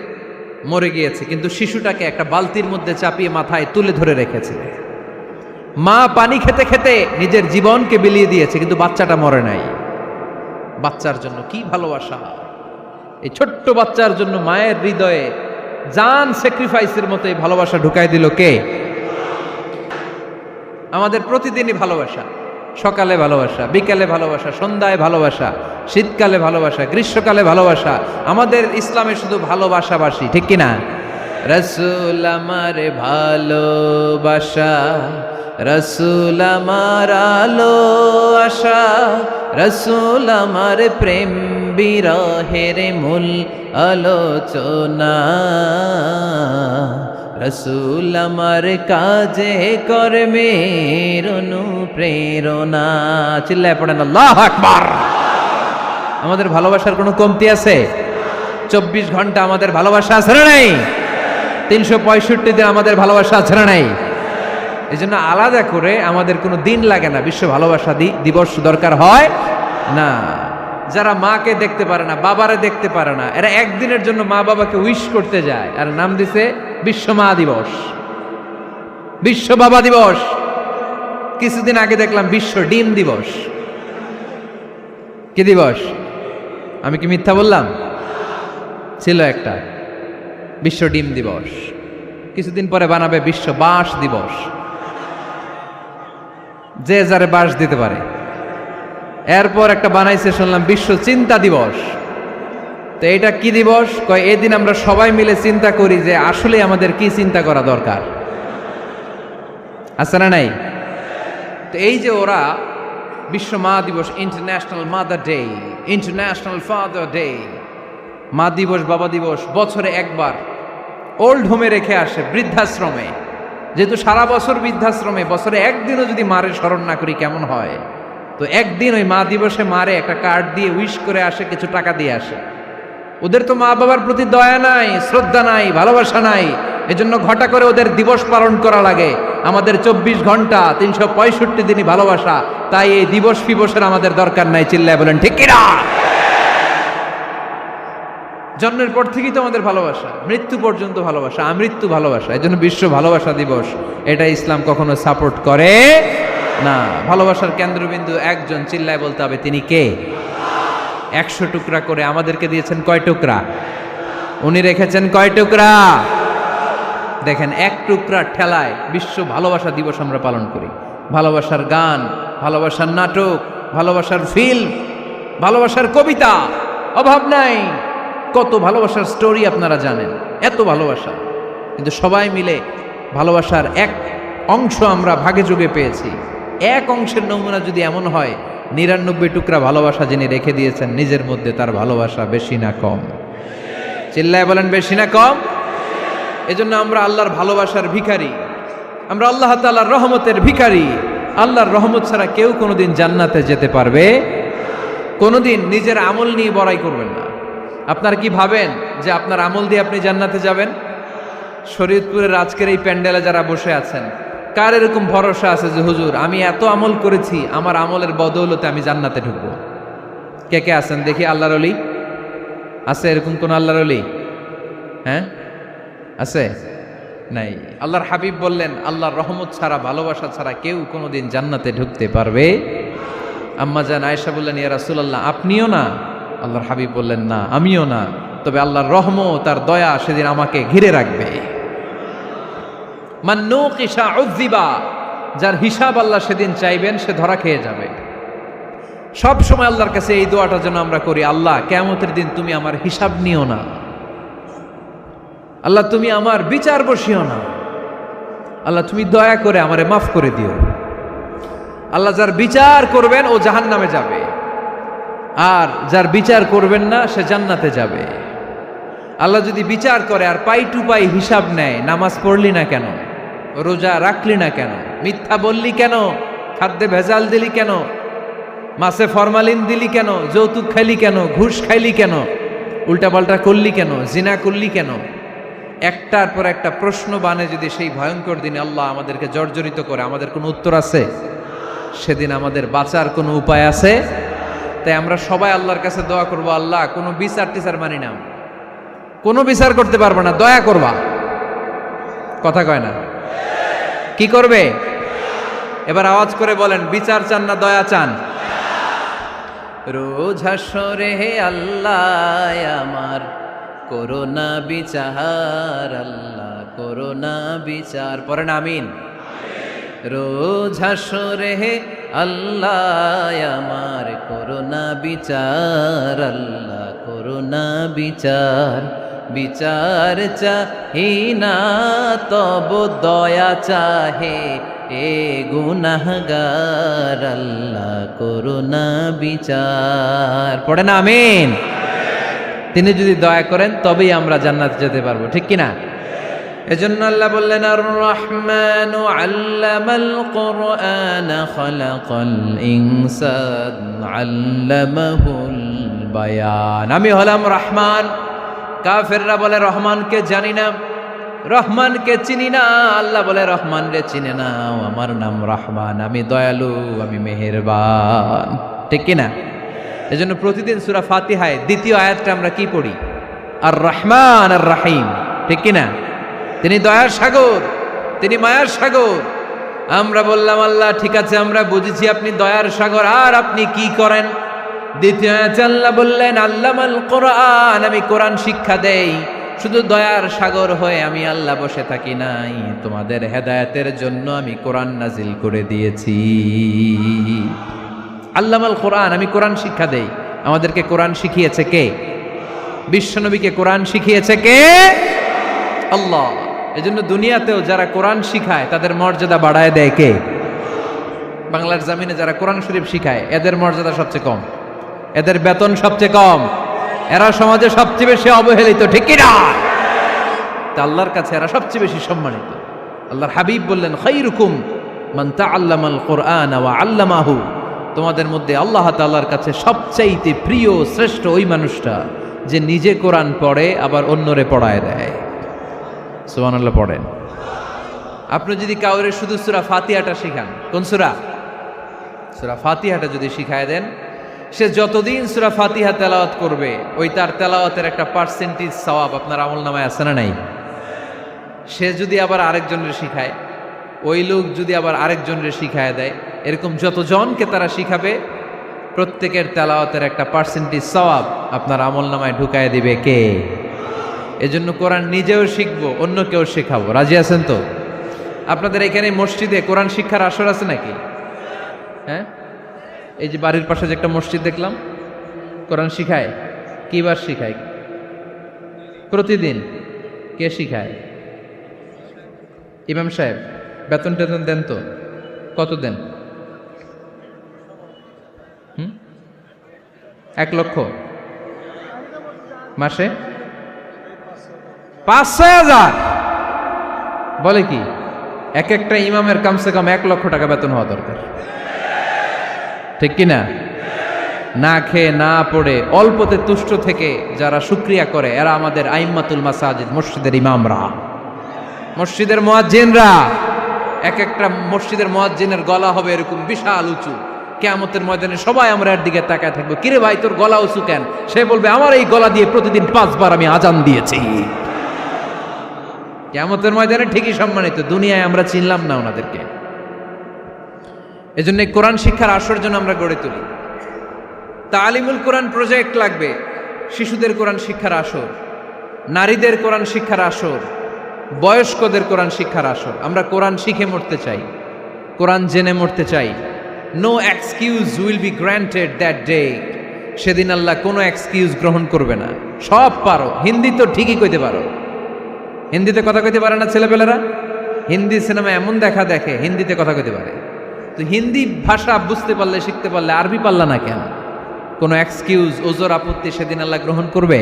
মরে গিয়েছে, কিন্তু শিশুটাকে একটা বালতির মধ্যে চাপিয়ে মাথায় তুলে ধরে রেখেছে। মা পানি খেতে খেতে নিজের জীবনকে বিলিয়ে দিয়েছে, কিন্তু বাচ্চাটা মরে নাই। বাচ্চার জন্য কি ভালোবাসা! এই ছোট্ট বাচ্চার জন্য মায়ের হৃদয়ে জান স্যাক্রিফাইসের মতো এই ভালোবাসা ঢুকাই দিল কে? আমাদের প্রতিদিনই ভালোবাসা, সকালে ভালোবাসা, বিকালে ভালোবাসা, সন্ধ্যায় ভালোবাসা, শীতকালে ভালোবাসা, গ্রীষ্মকালে ভালোবাসা। আমাদের ইসলামে শুধু ভালোবাসাবাসি, ঠিক কিনা? রাসূল আমার ভালোবাসা, রাসূল আমার আলো আশা, রাসূল আমার প্রেম বিরহের মূল আলোচনা, রাসূল আমার কাজে কর্মের অনুপ্রেরণা। চিল্লায় পড়েন আল্লাহু আকবার। আমাদের ভালোবাসার কোনো কমতি আছে? 24 ঘন্টা আমাদের ভালোবাসা আছে না নাই? 365 দিন আমাদের ভালোবাসা আছে না নাই? এই জন্য আলাদা করে আমাদের কোনো দিন লাগে না, বিশ্ব ভালোবাসা দিবস দরকার হয় না। যারা মাকে দেখতে পারে না, বাবারে দেখতে পারে না, এরা একদিনের জন্য মা বাবাকে উইশ করতে যায়, আর নাম দিছে বিশ্ব মা দিবস, বিশ্ব বাবা দিবস। কিছুদিন আগে দেখলাম বিশ্ব ডিম দিবস। কি দিবস? আমি কি মিথ্যা বললাম? ছিল একটা বিশ্ব ডিম দিবস। কিছুদিন পরে বানাবে বিশ্ব বাঁশ দিবস, যে যারে বাঁশ দিতে পারে। এরপর একটা বানাইছে শুনলাম বিশ্ব চিন্তা দিবস। তো এটা কি দিবস? কয় এদিন আমরা সবাই মিলে চিন্তা করি যে আসলে আমাদের কি চিন্তা করা দরকার, আছে না নাই? তো এই যে ওরা বিশ্ব মা দিবস, international mother day, international father day, মা দিবস, বাবা দিবস, বছরে একবার ওল্ড হোমে রেখে আসে, বৃদ্ধাশ্রমে। যেহেতু সারা বছর বৃদ্ধাশ্রমে, বছরে একদিনও যদি মারে স্মরণ না করি কেমন হয়? তো একদিন ওই মা দিবসে মারে একটা কার্ড দিয়ে উইশ করে আসে, কিছু টাকা দিয়ে আসে। ওদের তো মা বাবার প্রতি দয়া নাই, শ্রদ্ধা নাই, ভালোবাসা নাই, এজন্য ঘটা করে ওদের দিবস পালন করা লাগে। আমাদের 24 ঘন্টা 365 দিনই ভালোবাসা, তাই এই দিবস ফিবসের আমাদের দরকার নাই। চিল্লায় বলেন ঠিক কিনা? জন্মের পর থেকেই তো আমাদের ভালোবাসা, মৃত্যু পর্যন্ত ভালোবাসা, আমৃত্যু ভালোবাসা। এই জন্য বিশ্ব ভালোবাসা দিবস, এটা ইসলাম কখনো সাপোর্ট করে না। ভালোবাসার কেন্দ্রবিন্দু একজন, চিল্লায় বলতে হবে তিনি কে? 100 টুকরা করে আমাদেরকে দিয়েছেন কয় টুকরা? উনি রেখেছেন কয় টুকরা? দেখেন, এক টুকরা ঠেলায় বিশ্ব ভালোবাসা দিবস আমরা পালন করি। ভালোবাসার গান, ভালোবাসার নাটক, ভালোবাসার ফিল্ম, ভালোবাসার কবিতা, অভাব নাই। কত ভালোবাসার স্টোরি আপনারা জানেন, এত ভালোবাসা। কিন্তু সবাই মিলে ভালোবাসার এক অংশ আমরা ভাগে যোগে পেয়েছি। এক অংশের নমুনা যদি এমন হয়, 99 টুকরা ভালোবাসা যিনি রেখে দিয়েছেন নিজের মধ্যে, তার ভালোবাসা বেশি না কম? চিল্লায় বলেন বেশি না কম? এজন্য আমরা আল্লাহর ভালোবাসার ভিখারি, আমরা আল্লাহ তাআলার রহমতের ভিখারি। আল্লাহর রহমত ছাড়া কেউ কোনোদিন জান্নাতে যেতে পারবে? কোনোদিন নিজের আমল নিয়ে বড়াই করবেন না। আপনারা কি ভাবেন যে আপনার আমল দিয়ে আপনি জান্নাতে যাবেন? শরীয়তপুরের আজকের এই প্যান্ডেলে যারা বসে আছেন, কার এরকম ভরসা আছে যে হুজুর আমি এত আমল করেছি, আমার আমলের বদৌলতে আমি জান্নাতে ঢুকবো? কে কে আছেন দেখি? আল্লাহর ওলি আছে? এরকম কোন আল্লাহর ওলি? হ্যাঁ আছে? নাই। আল্লাহর হাবিব বললেন, আল্লাহর রহমত ছাড়া, ভালোবাসা ছাড়া কেউ কোনোদিন জান্নাতে ঢুকতে পারবে? আম্মা জান আয়েশা বললেন, ইয়া রাসূলুল্লাহ আপনিও না? আল্লাহর হাবিব বললেন, না আমিও না, তবে আল্লাহর রহমত আর দয়া সেদিন আমাকে ঘিরে রাখবে। মান নুকিশা উযিবা, যার হিসাব আল্লাহ সেদিন চাইবেন সে ধরা খেয়ে যাবে। সব সময় আল্লাহর কাছে এই দোয়াটা যেন আমরা করি, আল্লাহ কিয়ামতের দিন তুমি আমার হিসাব নিও না, আল্লাহ তুমি আমার বিচার বসিও না, আল্লাহ তুমি দয়া করে আমারে মাফ করে দিও। আল্লাহ যার বিচার করবেন ও জাহান্নামে যাবে, আর যার বিচার করবেন না সে জান্নাতে যাবে। আল্লাহ যদি বিচার করে আর পাই টু পাই হিসাব নেয়, নামাজ পড়লি না কেন, রোজা রাখলি না কেন, মিথ্যা বললি কেন, খাদ্যে ভেজাল দিলি কেন, মাছে ফরমালিন দিলি কেন, যৌতুক খাইলি কেন, ঘুষ খাইলি কেন, উল্টাপাল্টা করলি কেন, জিনা করলি কেন, একটার পর একটা প্রশ্ন বানে যদি সেই ভয়ঙ্কর দিনে আল্লাহ আমাদেরকে জর্জরিত করে, আমাদের কোনো উত্তর আছে? সেদিন আমাদের বাঁচার কোনো উপায় আছে? তাই আমরা সবাই আল্লাহর কাছে দোয়া করবো, আল্লাহ কোনো বিচার টিচার মানি না, কোনো বিচার করতে পারবো না, দয়া করবা। কথা কয় না? কি করবে? এবার আওয়াজ করে বলেন, বিচার চান না দয়া চান? রোজ হাসরে হে আল্লাহ আমার করোনা বিচার, আল্লাহ করোনা বিচার, পড়েন আমিন। রোজ হাসরে হে আল্লাহ আমার করোনা বিচার, আল্লাহ করোনা বিচার, বিচার চাহি না তব দয়া চাহে এ গুনাহগার, আল্লাহ করোনা বিচার, পড়েন আমিন। তিনি যদি দয়া করেন তবেই আমরা জান্নাতে যেতে পারবো, ঠিক কিনা? এজন্য আল্লাহ বললেন, আর রহমানু আল্লামাল কুরআন খালাকাল ইনসান আল্লামাহুল বায়ান। আমি হলাম রহমান। কাফেররা বলে রহমানকে জানি না, রহমানকে চিনি না। আল্লাহ বলে রহমান রে চিনে নাও, আমার নাম রহমান, আমি দয়ালু, আমি মেহেরবান, ঠিক কিনা? এজন্য প্রতিদিন সূরা ফাতিহায় দ্বিতীয় আয়াতটা আমরা কি পড়ি? আর রহমান আর রাহিম, ঠিক কিনা? তিনি দয়ার সাগর, তিনি মায়ার সাগর। আমরা বললাম, আল্লাহ ঠিক আছে আমরা বুঝেছি আপনি দয়ার সাগর, আর আপনি কি করেন? দ্বিতীয় আয়াতে আল্লাহ বললেন, আল্লামাল কোরআন, আমি কোরআন শিক্ষা দেই। শুধু দয়ার সাগর হয়ে আমি আল্লাহ বসে থাকি নাই, তোমাদের হেদায়েতের জন্য আমি কোরআন নাজিল করে দিয়েছি। আল্লামাল কোরআন, আমি কোরআন শিক্ষা দেই। আমাদেরকে কোরআন শিখিয়েছে কে? বিশ্বনবীকে কোরআন শিখিয়েছে কে? আল্লাহ। এজন্য দুনিয়াতেও যারা কোরআন শিখায় তাদের মর্যাদা বাড়ায় দেয় কে? বাংলার জমিনে যারা কোরআন শরীফ শিখায় এদের মর্যাদা সবচেয়ে কম, এদের বেতন সবচেয়ে কম, এরা সমাজে সবচেয়ে বেশি অবহেলিত, ঠিক কিনা? তা আল্লাহর কাছে এরা সবচেয়ে বেশি সম্মানিত। আল্লাহর হাবিব বললেন, খায়রুকুম মান তাআল্লামাল কুরআন ওয়া আল্লামাহু, তোমাদের মধ্যে আল্লাহ তাআলার কাছে সবচাইতে প্রিয় শ্রেষ্ঠ ওই মানুষটা যে নিজে কোরআন পড়ে আবার অন্যরে পড়ায় দেয়। সুবহানাল্লাহ পড়েন। আপনি যদি কাউরে শুধু সূরা ফাতিহাটা শিখান, কোন সূরা? সূরা ফাতিহাটা যদি শিখায় দেন, সে যতদিন সূরা ফাতিহা তেলাওয়াত করবে ওই তার তেলাওয়াতের একটা পার্সেন্টেজ সওয়াব আপনার আমলনামায় আছে না নাই? সে যদি আবার আরেকজনের শিখায়, ওই লোক যদি আবার আরেকজনের শিখায় দেয়, এরকম যতজনকে তারা শিখাবে প্রত্যেকের তেলাওয়াতের একটা পার্সেন্টেজ সওয়াব আপনার আমলনামায় ঢুকায় দিবে কে? এজন্য কোরআন নিজেও শিখবো, অন্যকেও শেখাবো। রাজি আছেন তো? আপনাদের এখানে মসজিদে কোরআন শিক্ষার আসর আছে নাকি? হ্যাঁ, এই যে বাড়ির পাশে যে একটা মসজিদ দেখলাম, কোরআন শিখায়। কিবার শিখায়? প্রতিদিন। কে শিখায়? ইমাম সাহেব। বেতন টেতন দেন তো? কত দেন? 1 লক্ষ মাসে? 5-6 হাজার? বলে কি? এক একটা ইমামের কমসে কম 1 লক্ষ টাকা বেতন হওয়া দরকার, ঠিক কিনা? না খেয়ে না পড়ে অল্পতে তুষ্ট থেকে যারা শুকরিয়া করে এরা আমাদের আইম্মাতুল মাসাজিদ, মসজিদের ইমামরা, মসজিদের মুয়াজ্জিনরা। এক একটা মসজিদের মুয়াজ্জিনের গলা হবে এরকম বিশাল উঁচু। কিয়ামতের ময়দানে সবাই আমরা এর দিকে তাকায় থাকবো, কিরে ভাই তোর গলা উঁচু কেন? সে বলবে আমার এই গলা দিয়ে প্রতিদিন 5 বার আমি আজান দিয়েছি। কিয়ামতের ময়দানে ঠিকই সম্মানিত, দুনিয়ায় আমরা চিনলাম না ওনাদেরকে। এজন্য কোরআন শিক্ষার আসর জন্য আমরা গড়ে তুলি। তালিমুল কোরআন প্রজেক্ট লাগবে, শিশুদের কোরআন শিক্ষার আসর, নারীদের কোরআন শিক্ষার আসর, বয়স্কদের কোরআন শিক্ষার আসর। আমরা কোরআন শিখে মরতে চাই, কোরআন জেনে মরতে চাই। No excuse will be granted that day. সেদিন আল্লাহ কোনো এক্সকিউজ গ্রহণ করবে না। সব পারো, হিন্দি তো ঠিকই কইতে পারো, হিন্দিতে কথা কইতে পারে না ছেলেপেলেরা? হিন্দি সিনেমা এমন দেখা দেখে হিন্দিতে কথা কইতে পারে। তো হিন্দি ভাষা বুঝতে পারলে, শিখতে পারলে আরবি পারলা না কেন? কোনো এক্সকিউজ, ওজোর, আপত্তি সেদিন আল্লাহ গ্রহণ করবে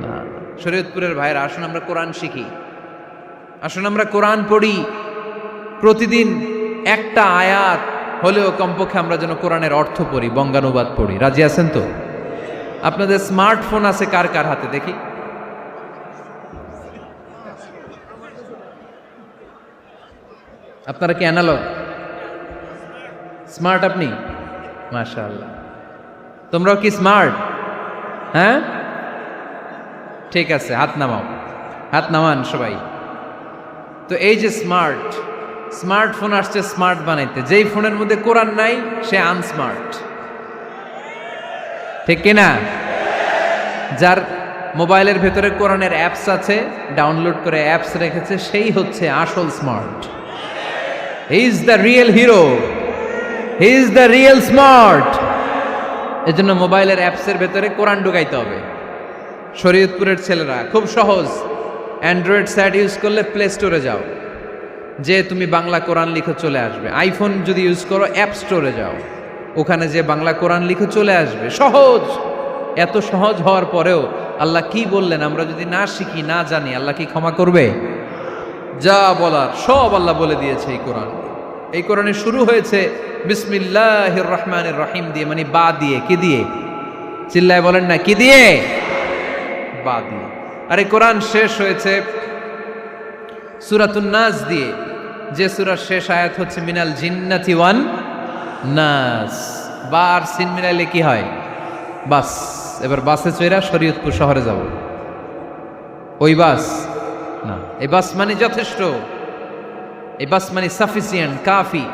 না। শরীয়তপুরের ভাইরা, আসুন আমরা কোরআন শিখি, আসুন আমরা কোরআন পড়ি। প্রতিদিন একটা আয়াত হলেও কমপক্ষে আমরা যেন কোরআনের অর্থ পড়ি, বঙ্গানুবাদ পড়ি। রাজি আছেন তো? আপনাদের স্মার্টফোন আছে কার কার হাতে দেখি? আপনারা কি অ্যানালগ? স্মার্ট আপনি? মাশাআল্লাহ। তোমরাও কি স্মার্ট? হ্যাঁ, ঠিক আছে, হাত নামাও, হাত নামান সবাই। তো এই যে স্মার্টফোন আসছে স্মার্ট বানাইতে, যেই ফোনের মধ্যে কোরআন নাই সে আনস্মার্ট, ঠিক কিনা? যার মোবাইলের ভেতরে কোরআনের অ্যাপস আছে, ডাউনলোড করে অ্যাপস রেখেছে, সেই হচ্ছে আসল smart. He is the real hero, he is the real smart. এজন্য মোবাইলের অ্যাপসের ভেতরে কোরআন ঢুকাইতে হবে। শরীয়তপুরের ছেলেরা খুব সহজ, অ্যান্ড্রয়েড সেট ইউজ করলে প্লে স্টোরে যাও, যে তুমি বাংলা কোরআন লিখে চলে আসবে। আইফোন যদি ইউজ করো অ্যাপ স্টোরে যাও, ওখানে যে বাংলা কোরআন লিখে চলে আসবে। সহজ। এত সহজ হওয়ার পরেও আল্লাহ কি বললেন আমরা যদি না শিখি, না জানি, আল্লাহ কি ক্ষমা করবে? যা বলার সব আল্লাহ বলে দিয়েছে এই কোরআন। এই কোরআনে শুরু হয়েছে বিসমিল্লাহির রহমানির রহিম দিয়ে, মানে বা দিয়ে। কি দিয়ে? চিল্লায় বলেন না, কি দিয়ে? বা দিয়ে। আর এই কোরআন শেষ হয়েছে সূরাতুন নাস দিয়ে, যে সূরার শেষ আয়াত হচ্ছে মিনাল জিন্নাতি ওয়ান নাস। বা আর সিন মিলাইলে কি হয়? বাস। এবার বাসে চড়া শরীয়তপুর শহরে যাব। ওই বাস না, এই বাস মানে যথেষ্ট, এই বাস মানে সাফিসিয়েন্ট, কাফি।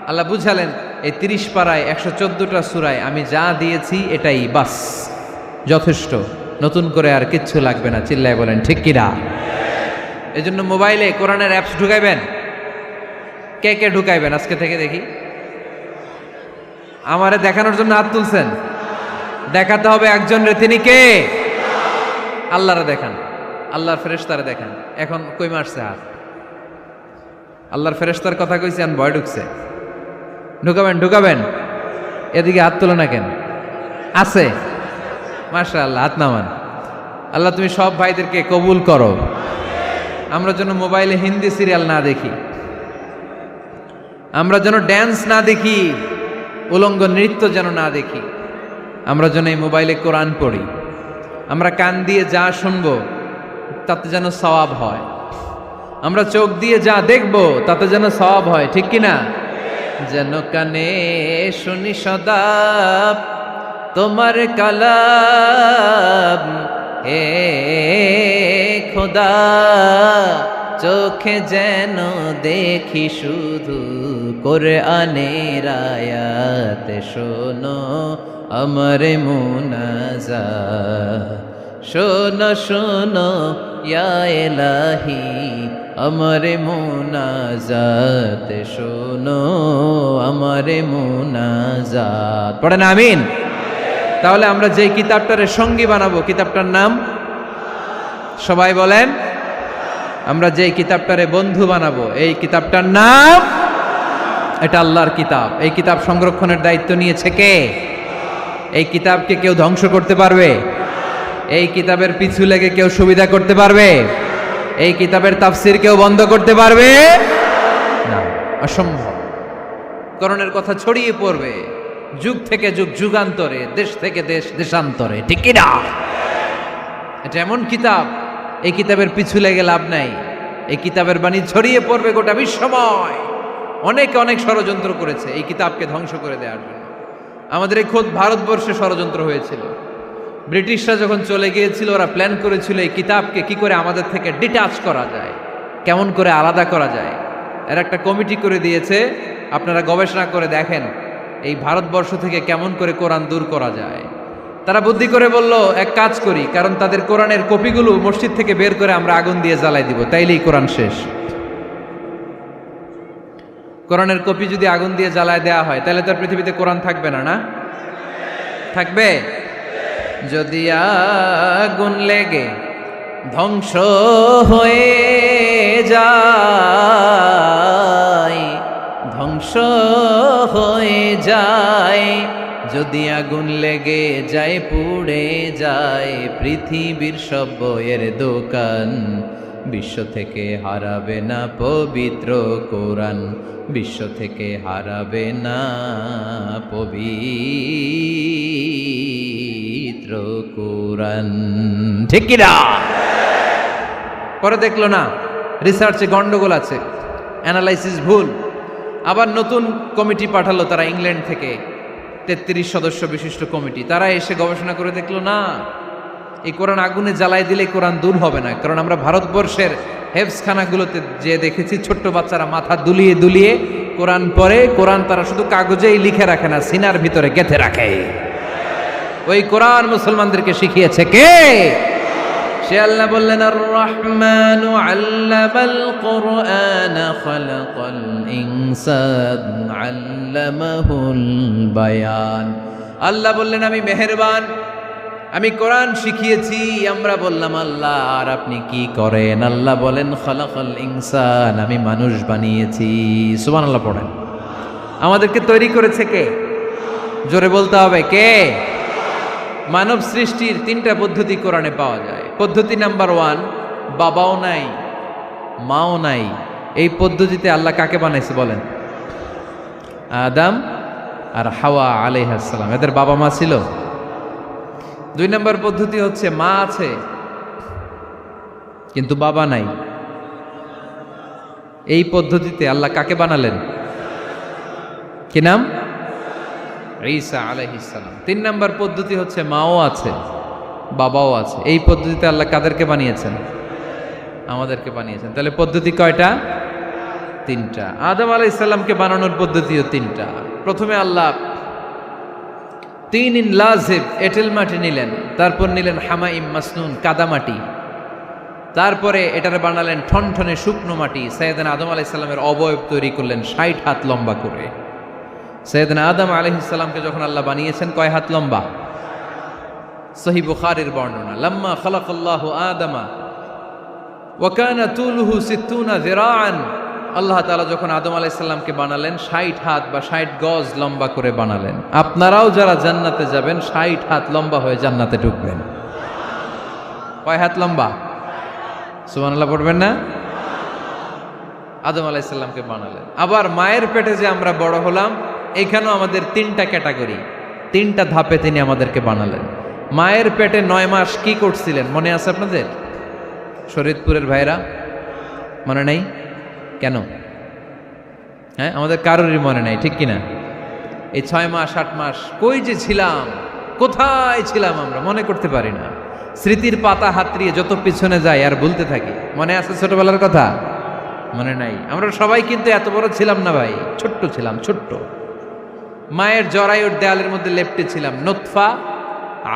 আল্লাহ বুঝালেন এই 30 পারায় 114টা সূরায় আমি যা দিয়েছি এটাই বাস, যথেষ্ট, নতুন করে আর কিচ্ছু লাগবে না। চিল্লায় বলেন ঠিক কিনা? এই জন্য মোবাইলে কোরআনের অ্যাপস ঢুকাইবেন। কে কে ঢুকাইবেন আজকে থেকে দেখি? আমারে দেখানোর জন্য হাত তুলছেন? দেখাতে হবে একজন রে, তিনি কে? আল্লাহরে দেখান, আল্লাহর ফেরেশতারে দেখান। এখন কই মারছে হাত? আল্লাহর ফেরেশতার কথা কইছি, আর ভয় ঢুকছে। ঢুকাবেন, ঢুকাবেন। এদিকে হাত তোলো না কেন? আছে? মাশাআল্লাহ, হাত নামান। আল্লাহ তুমি সব ভাইদেরকে কবুল করো। আমরা যেন মোবাইলে হিন্দি সিরিয়াল না দেখি, আমরা যেন ড্যান্স না দেখি, উলঙ্গ নৃত্য যেন না দেখি। আমরা যেন এই মোবাইলে কোরআন পড়ি। আমরা কান দিয়ে যা শুনবো তাতে যেন সওয়াব হয়। আমরা চোখ দিয়ে যা দেখবো তাতে যেন সওয়াব হয়, ঠিক কিনা? যেন কানে শুনি সদা তোমার কালাম, হে খোদা চোখে যেন দেখি শুধু কোরআনের আয়াত। শোনো আমার মুনাজাত, শোনো শোনো ইয়া ইলাহি আমার মুনাজাত, শোনো আমার মুনাজাত। পড়েন আমিন। তাহলে আমরা যে কিতাবটারে সঙ্গী বানাবো, কিতাবটার নাম সবাই বলেন। আমরা যে কিতাবটারে বন্ধু বানাবো, এই কিতাবটার নাম, এটা আল্লাহর কিতাব। এই কিতাব সংরক্ষণের দায়িত্ব নিয়েছে কে? এই কিতাবকে কেউ ধ্বংস করতে পারবে? এই কিতাবের পিছু লেগে কেউ সুবিধা করতে পারবে? এই কিতাবের তাফসির কেউ বন্ধ করতে পারবে না, অসম্ভব। কোরআনের কথা ছড়িয়ে পড়বে, যুগ থেকে যুগ, যুগান্তরে, দেশ থেকে দেশ, দেশান্তরে, ঠিক কি না? এটা এমন কিতাব, এই কিতাবের পিছু লেগে লাভ নাই। এই কিতাবের বাণী ছড়িয়ে পড়বে গোটা বিশ্বময়। অনেকে অনেক ষড়যন্ত্র করেছে এই কিতাবকে ধ্বংস করে দেওয়ার জন্য। আমাদের এই খোদ ভারতবর্ষে ষড়যন্ত্র হয়েছিল। ব্রিটিশরা যখন চলে গিয়েছিল, ওরা প্ল্যান করেছিল এই কিতাবকে কি করে আমাদের থেকে ডিটাচ করা যায়, কেমন করে আলাদা করা যায়। এর একটা কমিটি করে দিয়েছে, আপনারা গবেষণা করে দেখেন এই ভারতবর্ষ থেকে কেমন করে কোরআন দূর করা যায়। তারা বুদ্ধি করে বলল, এক কাজ করি, কারণ তাদের কোরআনের কপিগুলো মসজিদ থেকে বের করে আমরা আগুন দিয়ে জ্বালাই দিব, তাইলেই কোরআন শেষ। কোরআনের কপি যদি আগুন দিয়ে জ্বালায় দেওয়া হয়, তাহলে তার পৃথিবীতে কোরআন থাকবে না, না থাকবে? যদি আগুন লেগে ধ্বংস হয়ে যায়, ধ্বংস হয়ে যায়, যদি আগুন লেগে যায়, পুড়ে যায় পৃথিবীর সব বইয়ের দোকান, বিশ্ব থেকে হারাবে না পবিত্র কোরআন, বিশ্ব থেকে হারাবে না পবিত্র কোরআন, ঠিক কি না? পরে দেখলো না রিসার্চে গন্ডগোল আছে, অ্যানালাইসিস ভুল। আবার নতুন কমিটি পাঠালো তারা ইংল্যান্ড থেকে, 33 সদস্য বিশিষ্ট কমিটি। তারা এসে গবেষণা করে দেখলো না, এই কোরআন আগুনে জ্বালাই দিলে কোরআন দূর হবে না। কারণ আমরা ভারতবর্ষের হেফজখানাগুলোতে যে দেখেছি, ছোট্ট বাচ্চারা মাথা দুলিয়ে দুলিয়ে কোরআন পড়ে। কোরআন তারা শুধু কাগজেই লিখে রাখে না, সিনার ভিতরে গেঁথে রাখে। ওই কোরআন মুসলমানদেরকে শিখিয়েছে কে? সে আল্লাহ বললেন, আর রহমানু আল্লামাল কোরআন খালাকাল ইনসান আল্লামাহুল বায়ান। আল্লাহ বললেন, আমি মেহেরবান, আমি কোরআন শিখিয়েছি। আমরা বললাম, আল্লাহ আর আপনি কি করেন? আল্লাহ বলেন, খালাকাল ইনসান, আমি মানুষ বানিয়েছি। সুবহানাল্লাহ পড়েন। আমাদেরকে তৈরি করেছে কে? জোরে বলতে হবে, কে? মানব সৃষ্টির 3টা পদ্ধতি কোরআনে পাওয়া যায়। পদ্ধতি নাম্বার 1, বাবাও নাই মাও নাই। এই পদ্ধতিতে আল্লাহ কাকে বানাইছে বলেন? আদম আর হাওয়া আলাইহিস সালাম, এদের বাবা মা ছিল। 2 নম্বর পদ্ধতি হচ্ছে মা আছে কিন্তু বাবা নাই। এই পদ্ধতিতে আল্লাহ কাকে বানালেন? কি নাম? ঈসা আলাইহিস সালাম। 3 নম্বর পদ্ধতি হচ্ছে মাও আছে বাবাও আছে। এই পদ্ধতিতে আল্লাহ কাদেরকে বানিয়েছেন? আমাদেরকে বানিয়েছেন। তাহলে পদ্ধতি কয়টা? 3টা। আদম আলাইহিস সালামকে বানানোর পদ্ধতিও 3টা। প্রথমে আল্লাহ 3 লাজিব এঁটেল মাটি নিলেন, তারপর নিলেন হামাইম মাসনুন কাদামাটি, তারপরে এটারে বানালেন ঠনঠনে শুকনো মাটি। সাইয়েদনা আদম আলাইহিস সালামের অবয়ব তৈরি করলেন 60 হাত লম্বা করে। সাইয়েদনা আদম আলাইহিস সালামকে যখন আল্লাহ বানিয়েছেন, কয় হাত লম্বা? সহিহ বুখারীর বর্ণনা, লাম্মা খালাকাল্লাহু আদামা ওয়া কানা তুলুহু 60 যিরাআন। আল্লাহ তাআলা যখন আদম আলাইহিস সালামকে বানালেন, 60 হাত বা 60 গজ লম্বা করে বানালেন। আপনারাও যারা জান্নাতে যাবেন, 60 হাত লম্বা হয়ে জান্নাতে ঢুকবেন। কয় হাত লম্বা? সুবহানাল্লাহ পড়বেন না? আদম আলাইহিস সালামকে বানালেন। আবার মায়ের পেটে যে আমরা বড় হলাম, এখানেও আমাদের 3টা ক্যাটাগরি, 3টা ধাপে তিনি আমাদেরকে বানালেন। মায়ের পেটে 9 মাস কি করছিলেন মনে আছে আপনাদের? শরীয়তপুরের ভাইরা মনে নেই কেন? হ্যাঁ, আমাদের কারোরই মনে নাই, ঠিক কিনা? এই 6 মাস 8 মাস কই যে ছিলাম, কোথায় ছিলাম আমরা মনে করতে পারি না। স্মৃতির পাতা হাতড়িয়ে যত পিছনে যাই আর ভুলতে থাকি। মনে আছে ছোটবেলার কথা? মনে নাই। আমরা সবাই কিন্তু এত বড় ছিলাম না ভাই, ছোট্ট ছিলাম, ছোট্ট। মায়ের জরায়ুর দেয়ালের মধ্যে লেপ্টে ছিলাম। নুতফা,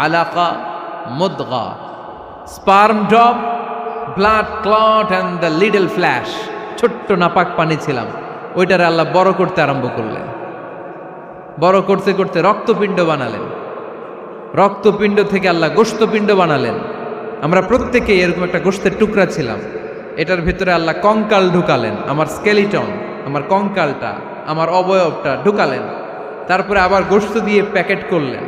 আলাকা, মুদগা, sperm drop, blood clot and the little flesh. ছোট্ট নাপাক পানি ছিলাম। ওইটারে আল্লাহ বড় করতে আরম্ভ করলেন। বড় করতে করতে রক্তপিণ্ড বানালেন। রক্তপিণ্ড থেকে আল্লাহ গোশতপিণ্ড বানালেন। আমরা প্রত্যেকে এরকম একটা গোশতের টুকরা ছিলাম। এটার ভিতরে আল্লাহ কঙ্কাল ঢুকালেন, আমার স্কেলিটন, আমার কঙ্কালটা, আমার অবয়বটা ঢুকালেন। তারপরে আবার গোশত দিয়ে প্যাকেট করলেন,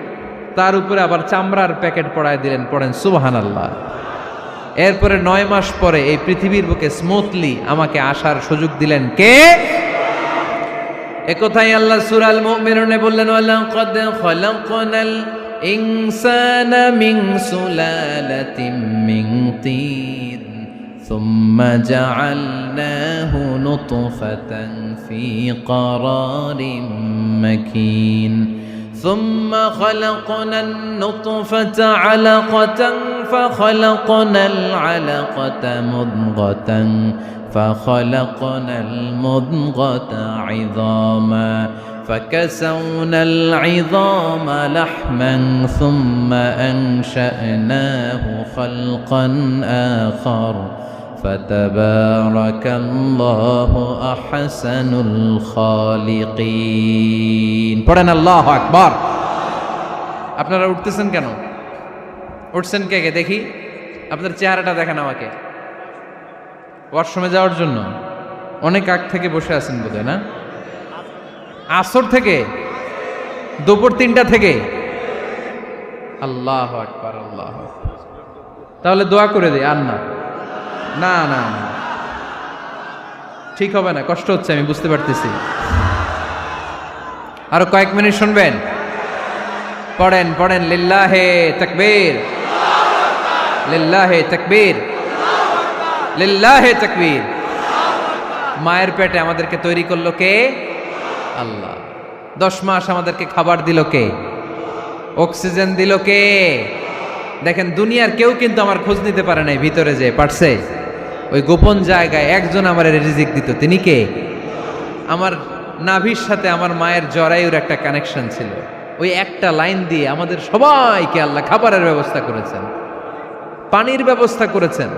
তার উপরে আবার চামড়ার প্যাকেট পড়ায় দিলেন। পড়েন সুবহানাল্লাহ। এরপরে 9 মাস পরে এই পৃথিবীর বুকে স্মুথলি আমাকে আসার সুযোগ দিলেন কে? একথাই আল্লাহ সূরা আল মুমিনুনে বললেন, ওয়ালাকাদ খালাকনাল ইনসানা মিন সুলালাতিন মিন তিন সুম্মা জাআলনাহু নুতফাতান ফি ক্বারারিন মাকিন ثم خلقنا النطفة علقة فخلقنا العلقة مضغة فخلقنا المضغة عظاما فكسونا العظام لحما ثم أنشأناه خلقا آخر فتبارك الله أحسن الخالقين পড়েন আল্লাহু আকবার। আপনারা উঠতেছেন কেন? উঠছেন কে কে দেখি? আপনার চেহারাটা দেখেন আমাকে। ওয়াশরুমে যাওয়ার জন্য অনেক আগ থেকে বসে আছেন বোধহয়, না? আসর থেকে, দুপুর 3টা থেকে। আল্লাহু আকবার, আল্লাহু আকবার। তাহলে দোয়া করে দিই। আর না না না না, ঠিক হবে না, কষ্ট হচ্ছে, আমি বুঝতে পারতেছি। আরো কয়েক মিনিট শুনবেন? পড়েন পড়েন, লিল্লাহে তাকবীর, লিল্লাহে তাকবীর, লিল্লাহে তাকবীর। মায়ের পেটে আমাদেরকে তৈরি করলো কে? আল্লাহ। 10 মাস আমাদেরকে খাবার দিল কে? অক্সিজেন দিল কে? দেখেন, দুনিয়ার কেউ কিন্তু আমার খোঁজ নিতে পারে নাই ভিতরে, যে পারছে ওই গোপন জায়গায় একজন আমার রিজিক দিত। তিনি কে? আমার নাভির সাথে আমার মায়ের জরায়ুর একটা কানেকশন ছিল। ওই একটা লাইন দিয়ে আমাদের সবাইকে আল্লাহ খাবারের ব্যবস্থা করেছেন, পানির ব্যবস্থা করেছেন,